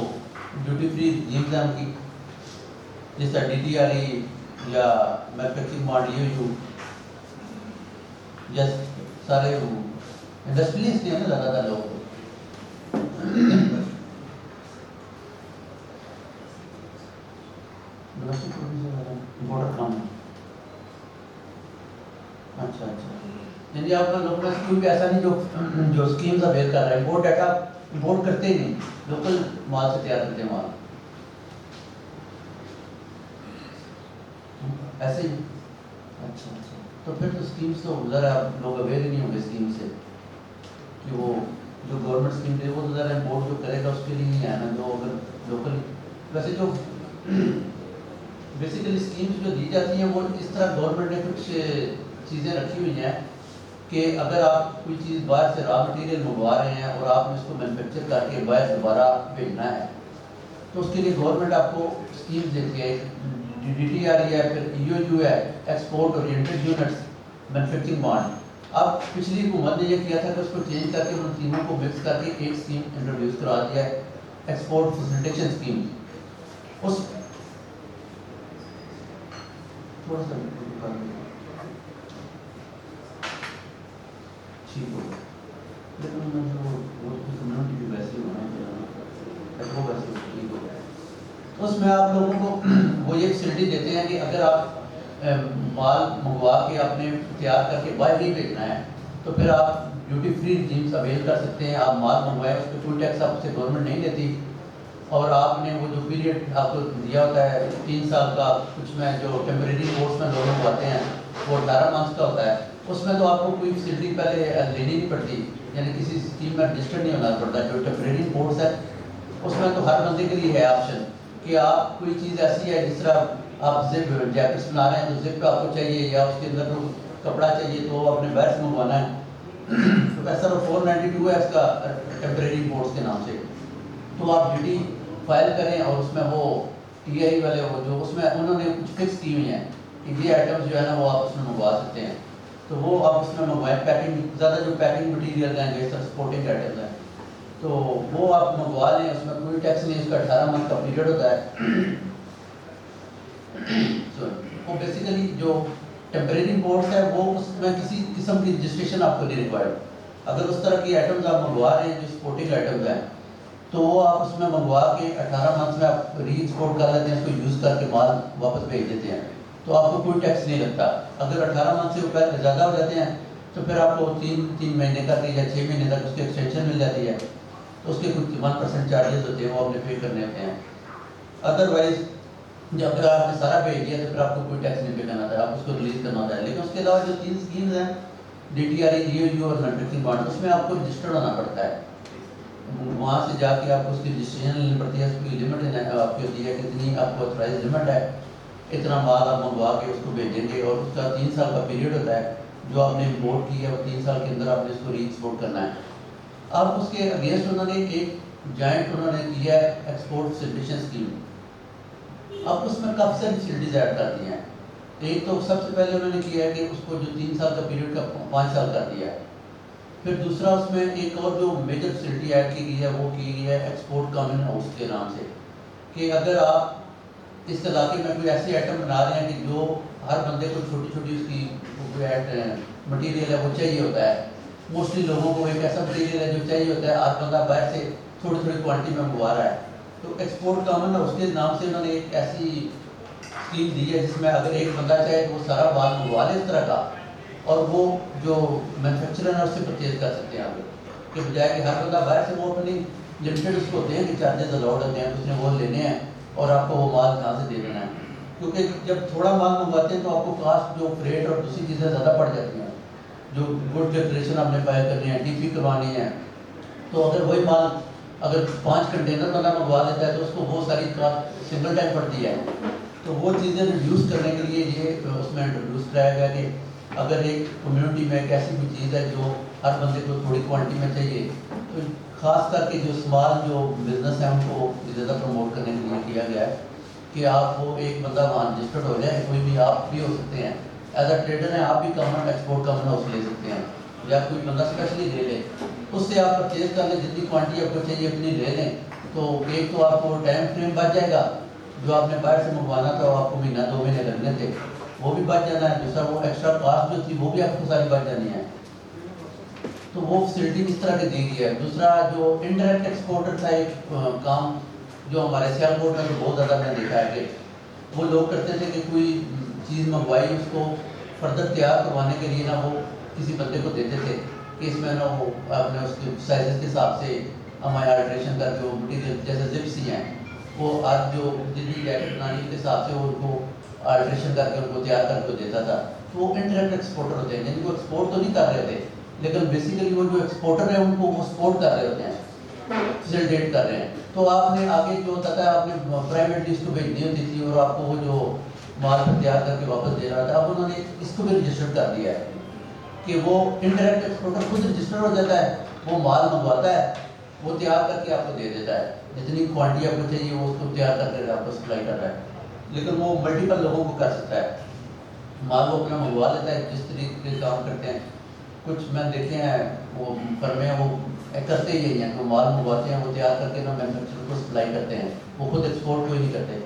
ڈیوٹی فری جیمز ہیں ان کی، جس طرح ڈی ٹی آر ای یا مینوفیکچرنگ بانڈ یو یا سارے انڈسٹریز کے ہیں نا زیادہ تر لوگ. اچھا یعنی آپ کا لوکل اسکول بھی ایسا نہیں جو اسکیمز اویل کر رہے ہیں، وہ ڈیٹا امپورٹ کرتے ہی نہیں، لوکل مال سے تیار کرتے ہیں مال ایسے ہی. اچھا تو پھر تو اسکیمس تو ذرا لوگ اویئر ہی نہیں ہوں گے اسکیم سے کہ وہ جو گورنمنٹ اسکیم دے وہ تو ذرا امپورٹ جو کرے گا اس کے لیے نہیں ہے نا. جو اگر لوکل ویسے جو بیسیکلی اسکیمس جو دی جاتی ہیں وہ اس طرح گورنمنٹ نے کچھ چیزیں رکھی ہوئی ہیں کہ اگر آپ کوئی چیز باہر سے را مٹیریل منگوا رہے ہیں اور آپ نے اس کو مینوفیکچر کر کے باہر دوبارہ بھیجنا ہے تو اس کے لیے گورنمنٹ آپ کو اسکیمز دیتی ہے. ڈی ٹی آر ہے، پھر ای او یو ہے، export oriented units, manufacturing bond. اب پچھلی حکومت نے یہ کیا تھا کہ اس کو چینج کر کے ان تینوں کو مکس کر کے ایک اسکیم انٹروڈیوس کروا دیا ہے، ایکسپورٹ فیسیلیٹیشن اسکیم. اس تھوڑا سا ٹھیک ہو لیکن کمیونٹی بھی ویسے ہونا وہ ویسے ٹھیک ہو گیا. اس میں آپ لوگوں کو وہ یہ فیسلٹی دیتے ہیں کہ اگر آپ مال منگوا کے اپنے تیار کر کے باہر نہیں بھیجنا ہے تو پھر آپ ڈیوٹی فری ریجیمس اویل کر سکتے ہیں. آپ مال منگوائیں اس پہ کوئی ٹیکس آپ سے گورنمنٹ نہیں لیتی, اور آپ نے وہ جو پیریڈ آپ کو دیا ہوتا ہے 3 سال کا, کچھ میں جو ٹیمپریری کورس میں لوگ منگواتے ہیں وہ 18 منتھ کا ہوتا ہے, اس میں تو آپ کو کوئی فیسلٹی پہلے لینی نہیں پڑتی, یعنی کسی اسکیم میں رجسٹر نہیں ہونا پڑتا. جو ٹیمپریری کورس ہے اس میں تو ہر بندے کے لیے ہے آپشن کہ آپ کوئی چیز ایسی ہے جس طرح آپ زپ جیکٹس بنا رہے ہیں تو زپ پہ آپ کو چاہیے, یا اس کے اندر کپڑا چاہیے تو اپنے باہر سے منگوانا ہے. تو ایسا 492 ہے اس کا ٹیمپریری کورس کے نام سے. تو آپ ڈیوٹی فائل کریں اور اس میں وہ ٹی آئی والے وہ جو اس میں انہوں نے کچھ فکس کی ہوئی ہیں کہ یہ آئٹمس جو ہے نا وہ آپ اس میں منگوا سکتے ہیں, تو وہ آپ اس میں منگوائیں. پیکنگ زیادہ جو پیکنگ مٹیریل ہیں جیسے سپورٹنگ آئٹمز ہیں تو وہ آپ منگوا لیں, اس میں کوئی ٹیکس نہیں. اس کا 18 منتھ کا پیریڈ ہوتا ہے. وہ بیسیکلی جو ٹیمپریری کورس ہے وہ اس میں کسی قسم کی رجسٹریشن آپ کو نہیں ریکوائرڈ. اگر اس طرح کی آئٹمز آپ منگوا رہے ہیں جو سپورٹنگ آئٹمز ہیں تو وہ آپ اس میں منگوا کے 18 منتھ میں آپ ری ایکسپورٹ کر لیتے ہیں, اس کو یوز کر کے مال واپس بھیج دیتے ہیں, تو آپ کو کوئی ٹیکس نہیں لگتا. اگر 18 منتھ سے اوپر زیادہ ہو جاتے ہیں تو پھر آپ کو 3 مہینے کا یا 6 مہینے تک اس کی ایکسٹینشن مل جاتی ہے, تو اس کے کچھ 1% چارجز ہوتے ہیں وہ آپ نے پے کرنے ہوتے ہیں. ادروائز جب اگر آپ نے سارا بھیج دیا تو پھر آپ کو کوئی ٹیکس نہیں پے کرنا تھا, آپ اس کو ریلیز کرنا ہوتا ہے. لیکن اس کے علاوہ جو 3 اسکیمز ہیں D T R E, G O U اور مینوفیکچرنگ بانڈ, اس میں آپ کو رجسٹرڈ ہونا پڑتا ہے. وہاں سے جا کے آپ کو اس کی رجسٹریشن لینی پڑتی ہے. اس کی لمٹ آپ کو دی ہے کتنی آپ کو اتھرائز لمٹ ہے, اتنا مال آپ منگوا کے اس کو بھیجیں گے, اور اس کا 3 سال کا پیریڈ ہوتا ہے جو آپ نے امپورٹ کی ہے, وہ 3 سال کے اندر آپ نے اس کو ری ایکسپورٹ کرنا ہے. اب اس کے اگینسٹ انہوں نے ایک جوائنٹ انہوں نے کیا ہے ایکسپورٹ فیسیلیٹیشن اسکیم. اب اس میں کافی ساری فیسلٹیز ایڈ کر دی ہیں. ایک تو سب سے پہلے انہوں نے کیا ہے کہ اس کو جو 3 سال کا پیریڈ کا 5 سال کر دیا ہے. پھر دوسرا اس میں ایک اور جو میجر فیسلٹی ایڈ کی گئی ہے وہ کی گئی ہے ایکسپورٹ کامن ہاؤس کے نام سے, کہ اگر آپ اس علاقے میں کوئی ایسی آئٹم بنا رہے ہیں کہ جو ہر بندے کو چھوٹی چھوٹی اس کی مٹیریل ہے وہ چاہیے ہوتا ہے. موسٹلی لوگوں کو ایک ایسا مٹیریل ہے جو چاہیے ہوتا ہے, ہر بندہ باہر سے تھوڑی تھوڑی کوانٹٹی میں منگوا رہا ہے. تو ایکسپورٹ کامن ہاؤس کے نام سے انہوں نے ایک ایسی اسکیم دی ہے جس میں اگر ایک بندہ چاہے تو وہ سارا مال منگوا لے اس طرح کا, اور وہ جو مینوفیکچرر ہے اس سے پرچیز کر سکتے ہیں آپ, کہ بجائے کہ ہر بندہ باہر سے وہ اپنی لمیٹڈ اس کو ہوتے ہیں کہ چارجز الاؤڈ ہوتے ہیں, اس نے وہ لینے ہیں اور آپ کو وہ مال کہاں سے دے دینا ہے. کیونکہ جب تھوڑا مال منگواتے ہیں تو آپ کو کاسٹ جو فریٹ اور دوسری چیزیں زیادہ پڑ جاتی ہیں, جو گڈ ڈیکلیریشن آپ نے فائل کرنی ہے, ٹی پی کروانی ہے. تو اگر وہی مال اگر 5 کنٹینر بندہ منگوا لیتا ہے تو اس کو وہ ساری کاسٹ سنگل ٹائم پڑتی ہے. تو وہ چیزیں ریڈیوس کرنے کے لیے یہ اس میں انٹروڈیوس کرایا گیا کہ اگر ایک کمیونٹی میں ایک ایسی کوئی چیز ہے جو ہر بندے کو تھوڑی کوانٹٹی میں چاہیے, تو خاص کر کے جو اسمال جو بزنس ہیں ان کو زیادہ پروموٹ کرنے کے لیے کیا گیا ہے کہ آپ وہ ایک بندہ وہاں رجسٹرڈ ہو جائے, کوئی بھی آپ بھی ہو سکتے ہیں ایز اے ٹریڈر ہیں, آپ بھی کامن ایکسپورٹ کامن ہاؤس لے سکتے ہیں, یا کوئی بندہ اسپیشلی لے لے, اس سے آپ پرچیز کر لیں جتنی کوانٹٹی آپ کو چاہیے اپنی لے لیں. تو ایک تو آپ کو ٹائم فریم بچ جائے گا, جو آپ نے باہر سے منگوانا تھا وہ آپ کو مہینہ 2 مہینے لگنے تھے وہ بھی بچ جانا ہے. دوسرا وہ ایکسٹرا کاسٹ جو تھی وہ بھی آپ کو ساری بچ جانی ہے. تو وہ فیسلٹی اس طرح کی دی گئی ہے. دوسرا جو انڈائریکٹ ایکسپورٹر کا ایک کام جو ہمارے سیالکوٹ میں تو بہت زیادہ میں نے دیکھا ہے کہ وہ لوگ کرتے تھے کہ کوئی چیز منگوائی اس کو فردر تیار کروانے کے لیے نا وہ کسی بندے کو دیتے تھے کہ اس میں نا وہ اپنے اس کے سائزز کے حساب سے ہمیں آلٹریشن کر کے وہ مٹیریل جیسے زپس ہی ہیں وہ آج جو جتنی جیکٹ بنانی کے حساب سے وہ ان کو آلٹریشن کر کے ان کو تیار کر کے دیتا تھا. تو وہ انڈائریکٹ ایکسپورٹر ہوتے ہیں, یعنی وہ ایکسپورٹ تو نہیں کر رہے ہوتے لیکن بیسیکلی وہ جو ایکسپورٹر ہیں ان کو وہ سپورٹ کر رہے ہوتے ہیں, فیسیلیٹیٹ کر رہے ہیں. تو آپ نے آگے جو ہوتا تھا آپ نے پرائیویٹ لسٹ کو بھیجنی ہوتی تھی اور آپ کو وہ جو مال تیار کر کے واپس دے رہا تھا, اب انہوں نے اس کو بھی رجسٹر کر دیا ہے کہ وہ انڈائریکٹ ایکسپورٹر خود رجسٹر ہو جاتا ہے, وہ مال منگواتا ہے, وہ تیار کر کے آپ کو دے دیتا ہے, جتنی کوانٹٹی آپ کو چاہیے وہ اس کو تیار کر کے آپ کو سپلائی کر رہا ہے. لیکن وہ ملٹیپل لوگوں کو کر سکتا ہے, مال وہ اپنا منگوا لیتا ہے جس طریقے سے کام کرتے ہیں. کچھ میں دیکھے ہیں وہ فرمیں وہ کرتے ہی یہی ہیں کہ وہ مال منگواتے ہیں, وہ تیار کر کے نا مینوفیکچرر کو سپلائی کرتے ہیں, وہ خود ایکسپورٹ کوئی نہیں کرتے.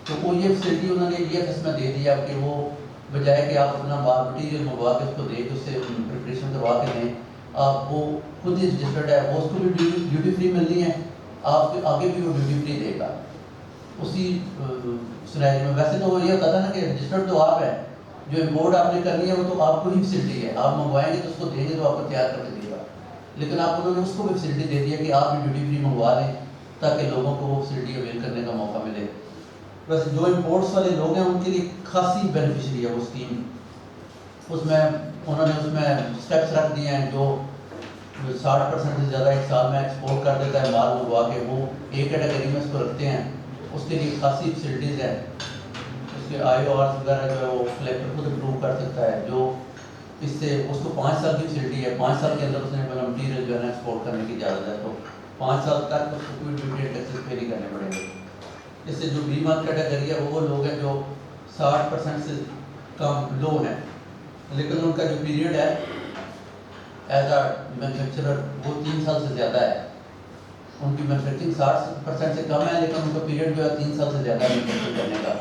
تو وہ یہ فیسلٹی انہوں نے یہ قسمہ دے دیا کہ وہ بجائے کہ آپ اپنا مال مٹیریل منگوا کے اس کو دے کے اس سے پریپریشن کروا کے دیں, آپ وہ خود ہی رجسٹرڈ ہے, وہ اس کو بھی ڈیوٹی فری ملنی ہے, آپ کے آگے بھی وہ ڈیوٹی فری دے گا اسی سنیریو میں. ویسے تو یہ ہوتا تھا نا کہ رجسٹرڈ تو آپ ہے جو امپورٹ آپ نے کرنی ہے وہ تو آپ کو ہی فیسلٹی ہے، آپ منگوائیں گے تو اس کو دیں گے تو آپ کو تیار کر کے دے گا، لیکن آپ انہوں نے اس کو بھی فیسلٹی دے دی ہے کہ آپ بھی ڈیوٹی فری منگوا لیں تاکہ لوگوں کو وہ فیسلٹی اویل کرنے کا موقع ملے۔ بس جو امپورٹس والے لوگ ہیں ان کے لیے خاصی بینیفیشری ہے وہ اسکیم، اس میں انہوں نے اس میں اسٹیپس رکھ دیے ہیں، جو 60% سے زیادہ ایک سال میں ایکسپورٹ کر دیتا ہے مال منگوا کے، وہ ایک کیٹیگری میں اس کو رکھتے ہیں، اس کے لیے خاصی فیسلٹیز ہیں، اس کے آئی او آرس وغیرہ جو ہے وہ کلیکٹر خود اپروو کر سکتا ہے، جو اس سے اس کو 5 سال کی فیسلٹی ہے، 5 سال کے اندر اس نے اپنا مٹیریل جو ہے نا ایکسپورٹ کرنے کی اجازت ہے، تو 5 سال تک اس کو کوئی ڈیوٹی اینڈ ٹیکسز پے نہیں کرنے پڑیں گے۔ اس سے جو بی منتھ کیٹیگری ہے وہ لوگ ہیں جو 60% سے کم لو ہیں، لیکن ان کا جو پیریڈ ہے ایز اے مینوفیکچرر وہ 3 سال سے زیادہ ہے، ان کی مینوفیکچرنگ 60% سے کم ہے، لیکن ان کا پیریڈ جو ہے 3 سال سے زیادہ ہے مینوفیکچر کرنے کا،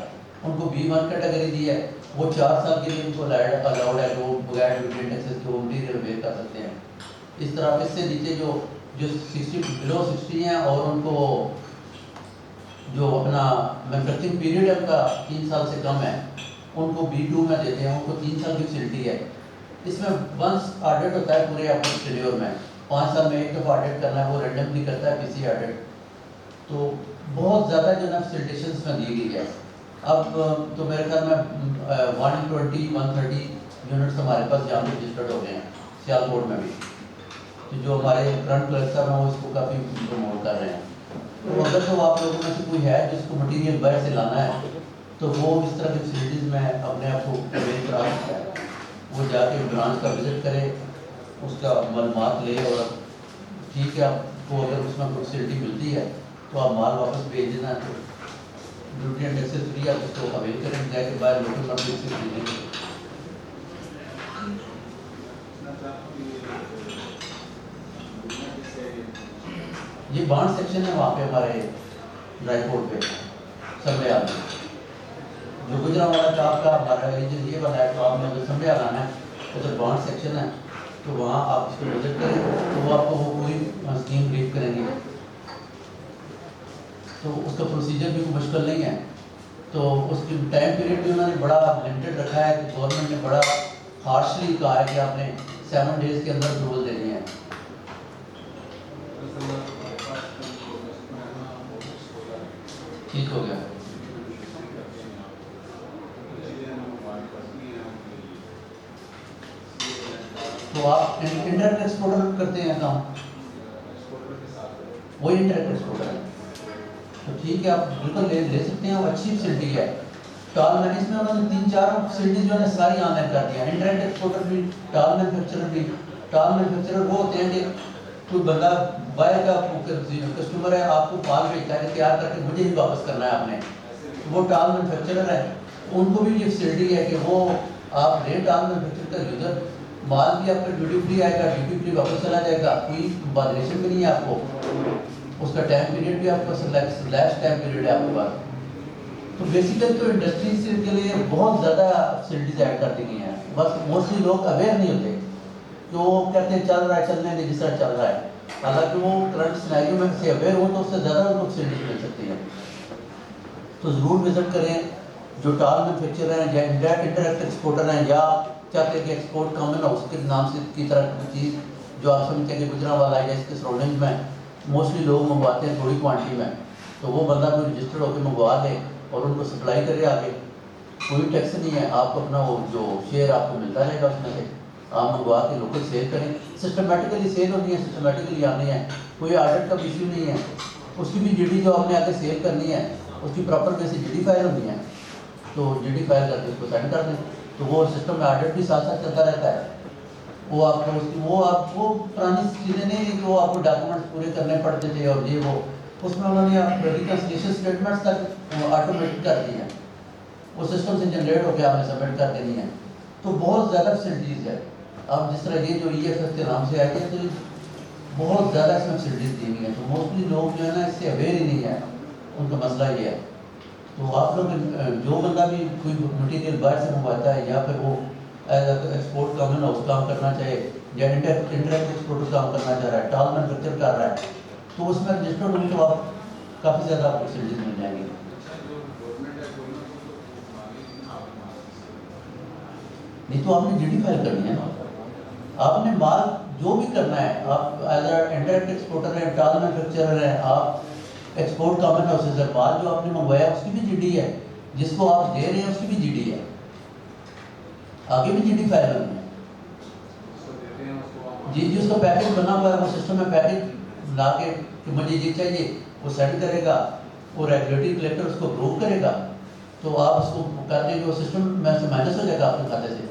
ان کو بی ون کیٹیگری دی ہے، وہ 4 سال کے لیے ان کو الاؤڈ ہے کہ وہ بغیر ڈیوٹی اینڈ ٹیکسز کے وہ مٹیریل ویل کر سکتے ہیں۔ اس طرح اس سے نیچے جو 60 بلو 60 ہیں اور ان کو جو اپنا مینوفیکچرنگ پیریڈ ہے ان کا 3 سال سے کم ہے، ان کو B2 میں دیتے ہیں، ان کو 3 سال کی فیسلٹی ہے۔ اس میں ونس آڈٹ ہوتا ہے پورے آپ کے ٹینیور میں، 5 سال میں ایک دفعہ آڈٹ کرنا ہے، وہ رینڈملی کرتا ہے PC آڈٹ، تو بہت زیادہ جو ہے نا فیسلٹیشنس میں دی گئی ہے۔ اب تو میرے خیال میں 120-130 یونٹس ہمارے پاس یہاں پہ رجسٹرڈ ہو گئے ہیں سیالکوٹ میں بھی، تو جو ہمارے کرنٹ کلیکٹر ہیں وہ اس کو کافی پروموٹ کر رہے ہیں۔ تو اگر تو آپ لوگوں میں سے کوئی ہے جس کو مٹیریل باہر سے لانا ہے تو وہ اس طرح کی فیسلٹیز میں اپنے آپ کو اویل کرا سکتا ہے، وہ جا کے برانچ کا وزٹ کرے، اس کا معلومات لے، اور ٹھیک ہے آپ کو اگر اس میں کوئی فیسلٹی ملتی ہے تو آپ مال واپس بھیج دینا، تو ڈیوٹی اینڈ ٹیکسز فری آپ اس کو اویل کریں، جا کے باہر لوکل مارکیٹ سے خریدیں گے۔ یہ بانڈ سیکشن ہے وہاں پہ ہمارے ڈرائی پورٹ پہ سنبیال میں، جو گجرانوالہ چاپ کا ہمارا ریجن یہ والا ہے، تو آپ نے اگر سنبیال آنا ہے ادھر بانڈ سیکشن ہے، تو وہاں آپ اس کو وزٹ کریں تو وہ آپ کو وہ پوری اسکیم بریف کریں گے، تو اس کا پروسیجر بھی کوئی مشکل نہیں ہے، تو اس کی ٹائم پیریڈ بھی انہوں نے بڑا لمیٹڈ رکھا ہے، کہ گورنمنٹ نے بڑا ہارشلی کہا ہے کہ آپ نے 7 ڈیز کے اندر اپروول دینی ہے۔ ٹھیک ہو گیا، تو آپ انڈائریکٹ ایکسپورٹر کرتے ہیں کام، وہی انڈائریکٹ ایکسپورٹر ہے، تو ٹھیک ہے آپ بالکل لے سکتے ہیں، وہ اچھی فیسلٹی ہے۔ ٹال مین اس میں انہوں نے 3-4 فیسلٹیز جو ہے ساری آن لائن کر دی ہیں، انڈائریکٹ ایکسپورٹر بھی، ٹال مینوفیکچرر بھی۔ ٹال مینوفیکچرر وہ ہوتے ہیں کہ کوئی بندہ باہر کا کسٹمر ہے، آپ کو مال بھیجتا ہے کہ تیار کر کے مجھے ہی واپس کرنا ہے آپ نے، وہ ٹال مینوفیکچرر ہے، ان کو بھی یہ فیسلٹی ہے کہ وہ آپ لے ٹال مینوفیکچر کا یوزر، مال بھی آپ کا ڈیوٹی فری آئے گا، ڈیوٹی فری واپس چلا جائے گا، کوئی وائلیشن بھی نہیں ہے آپ کو، اس کا ٹائم پیریڈ بھی آپ کا لیس ٹائم پیریڈ ہے آپ کے پاس۔ تو بیسیکلی تو انڈسٹریز کے لیے بہت زیادہ فیسلٹیز ایڈ کر دی گئی ہیں، بس موسٹلی لوگ اویئر نہیں ہوتے، جو وہ کہتے ہیں چل رہا ہے چلنے دیں جس طرح چل رہا ہے، حالانکہ وہ کرنٹ سینیریو میں سے اویئر ہوں تو اس سے زیادہ ان کو فیسلٹیز مل سکتی ہیں۔ تو ضرور وزٹ کریں، جو ٹال مینوفیکچرر ہیں یا انڈائریکٹ ایکسپورٹر ہیں، یا چاہتے ہیں کہ ایکسپورٹ کامن ہاؤس کے نام سے کی طرح کی چیز جو آپ سمجھتے ہیں کہ گجرانوالہ یا اس کے سراؤنڈنگ میں موسٹلی لوگ منگواتے ہیں تھوڑی کوانٹٹی میں، تو وہ بندہ کوئی رجسٹرڈ ہو کے منگوا لے اور ان کو سپلائی کرے آگے، کوئی ٹیکس نہیں ہے، آپ کو اپنا وہ جو شیئر آپ کو ملتا رہے گا اس میں سے، آپ منگوا کے لوکل سیل کریں، سسٹمیٹیکلی سیل ہونی ہے، سسٹمیٹیکلی آنی ہے، کوئی آڈٹ کا ایشو نہیں ہے، اس کی بھی GD جو آپ نے آگے سیل کرنی ہے اس کی پراپر بیسس GD فائل ہونی ہے، تو GD فائل کر کے اس کو سینڈ کر دیں، تو وہ سسٹم میں آڈٹ بھی ساتھ ساتھ چلتا رہتا ہے، وہ آپ کو وہ پرانی چیزیں نہیں کہ وہ آپ کو ڈاکومنٹس پورے کرنے پڑتے تھے اور یہ وہ، اس میں انہوں نے آپ ریکنسیلیشن اسٹیٹمنٹس تک آٹومیٹک کر دی ہیں، وہ سسٹم سے جنریٹ ہو کے آپ نے سبمٹ کر دینی ہے، تو بہت زیادہ فیسلٹیز ہے۔ اب جس طرح یہ جو EFS کے نام سے آئی ہے تو بہت زیادہ اس میں فیسلٹیز دی ہوئی ہیں، تو موسٹلی لوگ جو ہے نا اس سے اویئر ہی نہیں ہے، ان کا مسئلہ یہ ہے۔ تو آپ لوگ جو بندہ بھی کوئی مٹیریل باہر سے منگواتا ہے یا پھر وہ as a export common house کام کرنا چاہے یا انڈائریکٹ ایکسپورٹر کام کرنا چاہ رہا ہے، ٹال مینوفیکچر کر رہا ہے، تو اس میں رجسٹرڈ ہوئی تو آپ کافی زیادہ آپ کو فیسلٹیز مل جائیں گی۔ نہیں تو آپ نے GD فائل کرنی ہے نا. آپ نے مال جو بھی کرنا ہے, آپ ایز اے انڈائریکٹ ایکسپورٹر ہیں, ٹال مینوفیکچرر ہیں, آپ ایکسپورٹ کامن ہاؤسز ہے, مال جو آپ نے منگوایا اس کی بھی GD ہے, جس کو آپ دے رہے ہیں اس کی بھی GD ہے, آگے بھی GD فائل کرنی ہے. جی اس کا پیکج بنا ہوا ہے, وہ سسٹم میں پیکج لا کے کہ مجھے یہ چاہیے, وہ سینڈ کرے گا, وہ ریگولیٹری کلیکٹر اس کو اپروو کرے گا, تو آپ اس کو کر دیں گے, وہ سسٹم میں سے مائنس ہو جائے گا آپ کے کھاتے سے.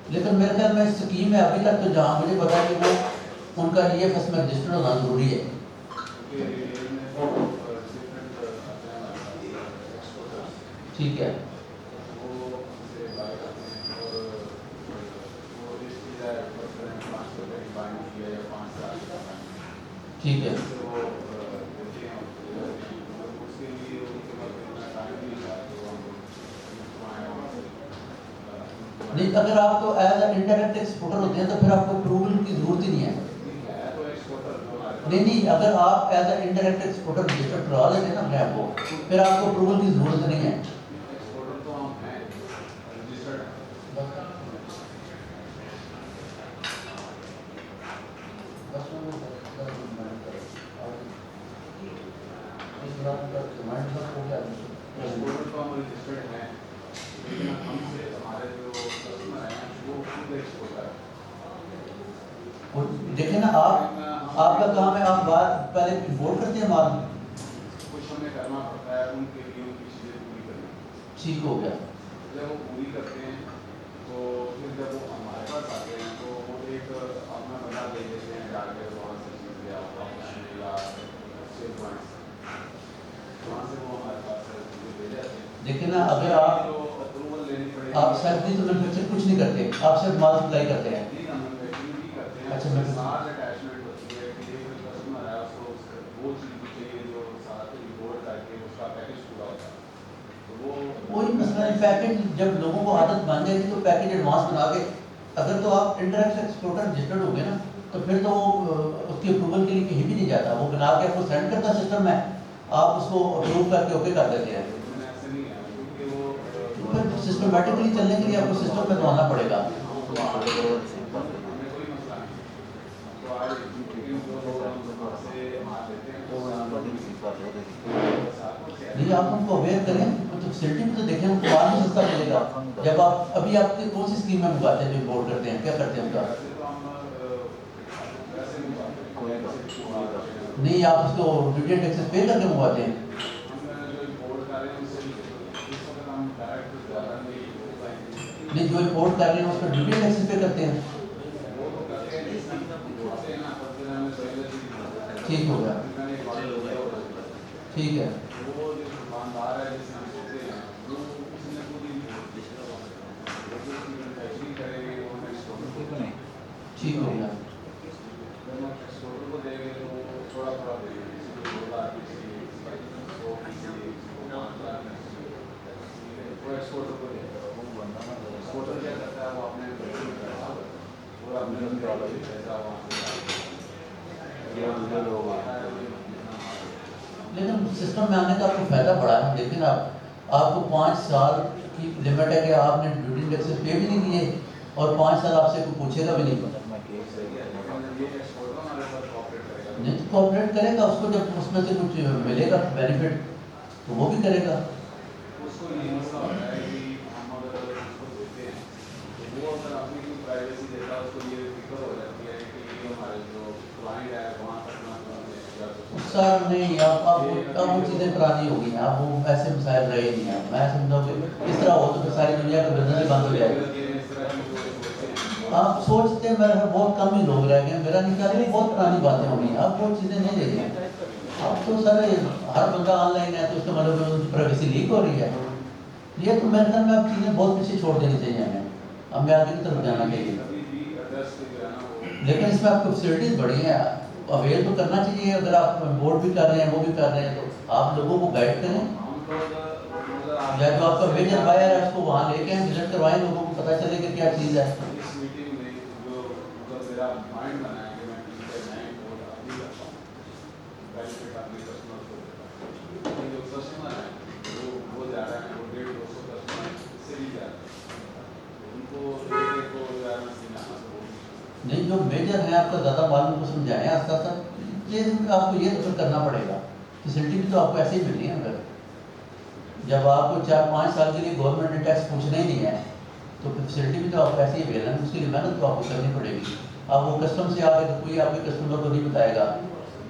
لیکن میرے خیال میں اسکیم ہے ابھی تک تو جہاں مجھے پتا ہے کہ وہ ان کا EFS میں رجسٹر ہونا ضروری ہے. ٹھیک ہے, ٹھیک ہے. نہیں اگر آپ تو ایز اے انڈائریکٹ ایکسپورٹر ہوتے ہیں تو پھر آپ کو اپروول کی ضرورت ہی نہیں ہے. نہیں اگر آپ as a indirect exporter register کروا لیتے ہیں نا اپنے آپ کو, پھر آپ کو اپروول کی ضرورت نہیں ہے. دیکھیں نا آپ کا کام ہے, آپ بات پہلے امپورٹ کرتے ہیں مال, ٹھیک ہو گیا. جب وہ پوری کرتے ہیں تو پھر جب وہ ہمارے پاس آتے ہیں تو وہ ایک اپنا بندہ دے دیتے ہیں, جا کے وہاں سے چیز یا سیل پوائنٹ وہاں سے وہ ہمارے پاس دے جاتے ہیں. دیکھیں نا اگر اپروول لینی پڑے گی, آپ سیلف تو مینوفیکچر کچھ نہیں کرتے, آپ صرف مال سپلائی کرتے ہیں. نہیں ہم مینوفیکچرنگ بھی کرتے ہیں. اچھا, ساتھ اٹیچمنٹ ہوتی ہے کہ یہ کوئی کسٹمر ہے, اس کو وہ چیز بھی چاہیے جو ساتھ امپورٹ کر کے اس کا پیکج پورا ہوتا ہے. وہی مسئلہ ہے, پیکج جب لوگوں کو عادت بن جائے گی تو پیکج ایڈوانس بنا کے, اگر تو آپ انڈائریکٹ ایکسپورٹر رجسٹرڈ ہو گئے نا تو پھر تو وہ اس کی اپروول کے لیے کہیں بھی نہیں جاتا, وہ بنا کے آپ کو سینڈ کرتا سسٹم میں, آپ اس کو اپروو کر کے اوکے کر دیتے ہیں. پھر سسٹمیٹکلی چلنے کے لیے آپ کو سسٹم میں تو آنا پڑے گا. نہیں آپ ان کو اویئر کریں, تو فیسلٹی بھی تو دیکھیں, ان کو مال بھی سستا ملے گا. جب آپ ابھی آپ کی کون سی اسکیم میں منگواتے ہیں جو امپورٹ کرتے ہیں, کیا کرتے ہیں ان کا؟ نہیں آپ اس کو ڈیوٹی اینڈ ٹیکسز پے کر کے منگواتے ہیں. نہیں جو امپورٹ کر رہے ہیں اس کو ڈیوٹی اینڈ ٹیکسز پے کرتے ہیں. ٹھیک ہو گیا, ٹھیک ہے. ٹھیک ہو گیا. لیکن سسٹم میں آنے کا آپ کو فائدہ پڑا ہے. دیکھیں نا آپ کو 5 سال کی لمٹ ہے کہ آپ نے ڈیوٹی ٹیکسز پے بھی نہیں کیے, اور 5 سال آپ سے کوئی پوچھے گا بھی نہیں. نہیں تو کوآپریٹ کرے گا, اس کو جب اس میں سے کچھ ملے گا بینیفٹ تو وہ بھی کرے گا. سر نہیں, اب وہ چیزیں پرانی ہو گئی ہیں, اب وہ ایسے مسائل رہے نہیں ہیں. میں سمجھتا ہوں کہ اس طرح ہو تو پھر ساری دنیا کا بزنس ہی بند ہو جائے گا. آپ سوچتے ہیں میرے بہت کم ہی لوگ رہ گئے, میرا نہیں خیال ہے بہت پرانی باتیں ہو گئی ہیں, اب وہ چیزیں نہیں رہی ہیں. اب تو سر ہر بندہ آن لائن ہے تو اس کا مطلب پرائیویسی لیک ہو رہی ہے. یہ تو میرے خیال میں اب چیزیں بہت پیچھے چھوڑ دینی چاہیے ہمیں, ہمیں آگے کی طرف جانا چاہیے. لیکن اس میں آپ کو فیسلٹیز بڑی ہیں, اویئر تو کرنا چاہیے. اگر آپ بورڈ بھی کر رہے ہیں وہ بھی کر رہے ہیں تو آپ لوگوں کو گائیڈ کریں, یا جو آپ کا میجر بائر ہے اس کو وہاں لے کے وزٹ کروائیں, لوگوں کو پتہ چلے کہ کیا چیز ہے. نہیں جو میجر ہیں آپ کا زیادہ معلوم کو سمجھائیں آستہ آستہ، یہ آپ کو یہ تو پھر کرنا پڑے گا، فیسلٹی بھی تو آپ کو ایسے ہی ملنی ہے اگر جب آپ کو 4-5 سال کے لیے گورنمنٹ نے ٹیکس پوچھنا ہی نہیں ہے تو فیسلٹی بھی تو آپ کو ایسے ہی ملنا ہے، اس کے لیے محنت تو آپ کو کرنی پڑے گی. اب وہ کسٹم سے آ کے کوئی آپ کے کسٹمر کو نہیں بتائے گا،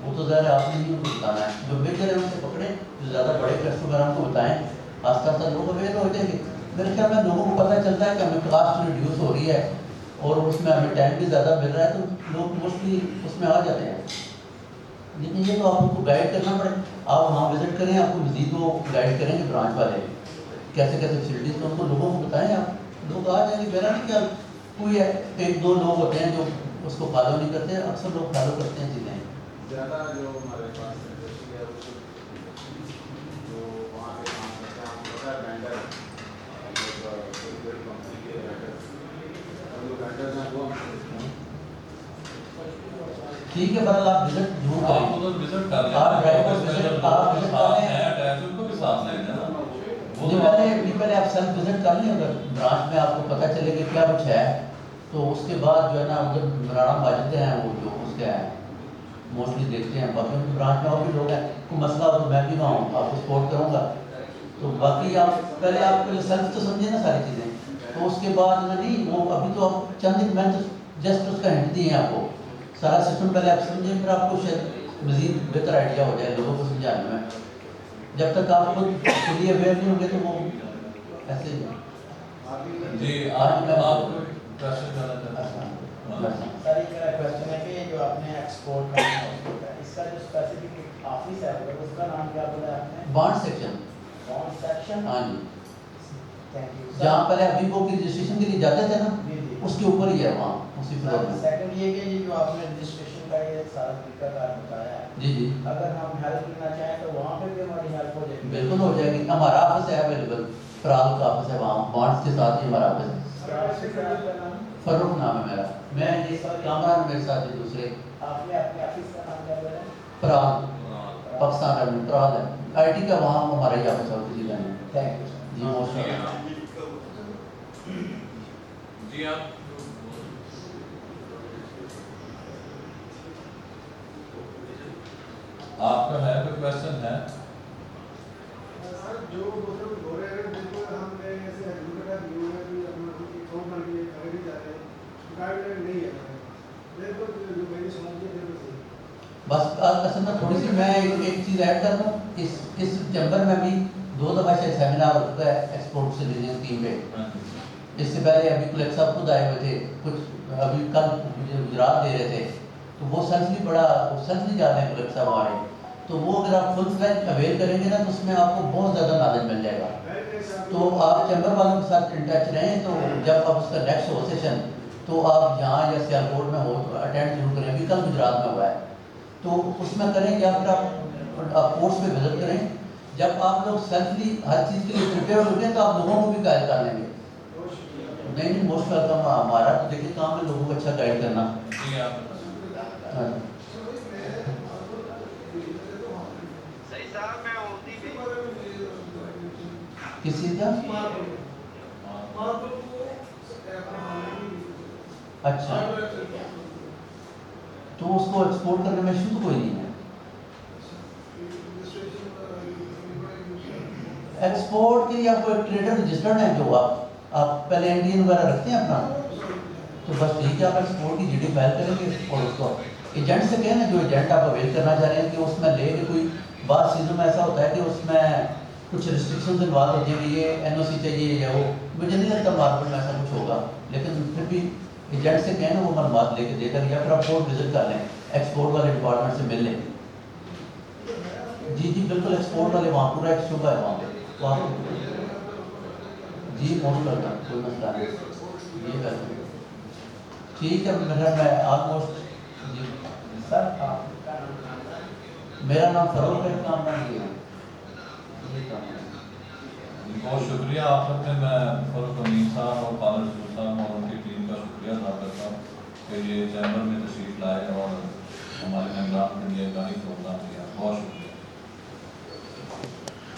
وہ تو ظاہر ہے آپ نے نہیں ان کو بتانا ہے. جو میجر ہے ان سے پکڑیں، جو زیادہ بڑے کسٹمر ہیں ان کو بتائیں، آستہ آستہ لوگ اویئر ہو جائیں گے. میرے خیال میں لوگوں کو پتہ چلتا ہے کہ ہمیں کاسٹ ریڈیوس ہو رہی ہے اور اس میں ہمیں ٹائم بھی زیادہ مل رہا ہے تو لوگ موسٹلی اس میں آ جاتے ہیں. لیکن یہ تو آپ کو گائیڈ کرنا پڑے. آپ وہاں وزٹ کریں، آپ کو مزید وہ گائیڈ کریں گے برانچ والے کیسے کیسے فیسلٹیز تو ان کو لوگوں کو بتائیں. آپ لوگ آ جائیں گے. میرا نہیں خیال کوئی ہے 1-2 لوگ ہوتے ہیں جو اس کو فالو نہیں کرتے، اکثر لوگ فالو کرتے ہیں چیزیں. زیادہ جو ہمارے پاس انڈسٹری ہے وہ جو وہاں پہ کام کرتے ہیں، آپ کو پتا ہے وینڈر کوئی بڑی کمپنی کے وینڈر، اور جو وینڈر ہیں وہ ٹھیک ہے، بہرحال آپ وزٹ ضرور آپ کریں. ادھر وزٹ کر لیں، آپ ڈرائیور آپ وزٹ آپ وزٹ کر لیں. ان کو بھی ساتھ لے جانا. پہلے آپ سیلف وزٹ کر لیں. اگر برانچ میں آپ کو پتہ چلے کہ کیا کچھ ہے تو اس کے بعد جو ہے نا ادھر مولانا ماجد ہیں وہ جو اس کے ہیں موسٹلی دیکھتے ہیں. باقی ان کی برانچ میں اور بھی لوگ ہیں، کوئی مسئلہ ہو تو میں بھی وہاں ہوں، آپ کو سپورٹ کروں گا. تو باقی آپ پہلے سیلف تو سمجھیں نا ساری چیزیں، تو اس کے بعد نہیں وہ ابھی تو آپ چند میں جسٹ اس کا ہنٹ دی ہیں آپ کو. سارا سسٹم پہلے آپ سمجھیں، پھر آپ کو شاید مزید بہتر آئیڈیا ہو جائے لوگوں کو سمجھانے میں. جب تک آپ خود خود ہی اویئر نہیں ہوں گے تو وہ ایسے ہی. جی آپ کوشچن کرنا چاہتے ہیں. سر ایک میرا کوشچن ہے کہ جو آپ نے ایکسپورٹ کا ہے اس کا جو اسپیسیفک آفس ہے اس کا نام کیا بولا آپ نے؟ Bond section. Bond section. ہاں جی، تھینک یو. جہاں پہلے ابھی وہ کی رجسٹریشن کے لیے جاتے تھے نا جی جی اس کے اوپر ہی ہے وہاں اسی فلور میں. سیکنڈ یہ کہ جو آپ نے رجسٹریشن کا یہ سارا طریقہ کار بتایا ہے، جی جی اگر ہم ہیلپ لینا چاہیں تو وہاں پہ بھی ہماری ہیلپ ہو جائے گی؟ بالکل ہو جائے گی. ہمارا آفس ہے اویلیبل، پرال کا آفس ہے وہاں بانڈس کے ساتھ ہی ہمارا آفس ہے. فروخ نام ہے میرا. میں یہ کامران میرے ساتھ ہی دوسرے. آپ نے اپنے آفس کا نام کیا بولا؟ پرال پاکستان میں پرال ہے. آئی ٹی کا وہاں ہمارا ہی آفس ہے کسی کا نہیں. Thank you. جی موسٹ جی آپ آپ کا ہے کوئی کوشچن ہے؟ جو مطلب ہو رہے ہیں بالکل ہم نے ایسے ایڈوکیٹ نیو ہے بھی اپنا فارم بن کے اگر ہی جا رہے ہیں گائیڈ لائن نہیں ہے بالکل جو میری سمجھ ہے بالکل بس اصل میں تھوڑی سی میں ایک چیز ایڈ کر دوں. اس چیمبر میں بھی 2 دفعہ سے سیمینار ہو چکا ہے ایکسپورٹ سے لینے کی ٹیم پہ. اس سے پہلے ابھی کلیکٹ صاحب خود آئے ہوئے تھے، کچھ ابھی کل گجرات دے رہے تھے تو وہ سنسلی جاتے ہیں کلیکٹ صاحب ہمارے. تو وہ اگر آپ فل فلیج اویل کریں گے نا تو اس میں آپ کو بہت زیادہ نالج مل جائے گا. تو آپ چیمبر والوں کے ساتھ ان ٹچ رہیں. تو جب آپ اس کا نیکسٹ ہو سیشن تو آپ یہاں یا سیالکوٹ میں ہو اٹینڈ ضرور کریں. ابھی کل گجرات میں ہوا ہے تو اس میں کریں یا پھر آپ کورس پہ وزٹ کریں. جب آپ لوگ سیلفلی ہر چیز کے لیے پریپیئر ہوتے ہیں تو آپ لوگوں کو بھی گائڈ کر لیں گے. نہیں موسٹ ویلکم. ہمارا تو دیکھیے کام ہے لوگوں کو اچھا گائڈ کرنا. جی آپ کس چیز کا؟ اچھا تو اس کو ایکسپورٹ کرنے میں ایشو تو کوئی نہیں ہے. ایکسپورٹ کے لیے آپ کو ایک ٹریڈر رجسٹرڈ ہے جو آپ پہلے انڈین وغیرہ رکھتے ہیں اپنا تو بس ٹھیک ہے. آپ ایکسپورٹ کی GD فائل کریں گے اور اس کو ایجنٹ سے کہیں نا جو ایجنٹ آپ اویل کرنا چاہ رہے ہیں کہ اس میں لے کے کوئی بعض چیزوں میں ایسا ہوتا ہے کہ اس میں کچھ ریسٹرکشنز انوالو ہوتی ہیں کہ یہ NOC چاہیے یا وہ. مجھے نہیں لگتا مارکیٹ میں ایسا کچھ ہوگا لیکن پھر بھی ایجنٹ سے کہیں نا وہ معلومات لے کے دے کر یا پھر آپ پورٹ وزٹ کر لیں، ایکسپورٹ والے ڈپارٹمنٹ سے مل لیں. جی جی بالکل ایکسپورٹ والے وہاں پورا ایک شعبہ ہے وہاں پہ وہاں. جی موسٹ ویلکم. کوئی مسئلہ نہیں. جی ویلکم. ٹھیک ہے. میں آلموسٹ جی سر آپ کا نام؟ میرا نام فروخ ہے. کام نام یہ ہے. بہت شکریہ آپ سب سے. میں فروخ امین صاحب اور قادر رسول صاحب اور ان کی ٹیم کا شکریہ ادا کرتا ہوں کہ یہ چیمبر میں تشریف لائے اور ہمارے ممبران کے لیے گاہی پروگرام کیا. بہت شکریہ.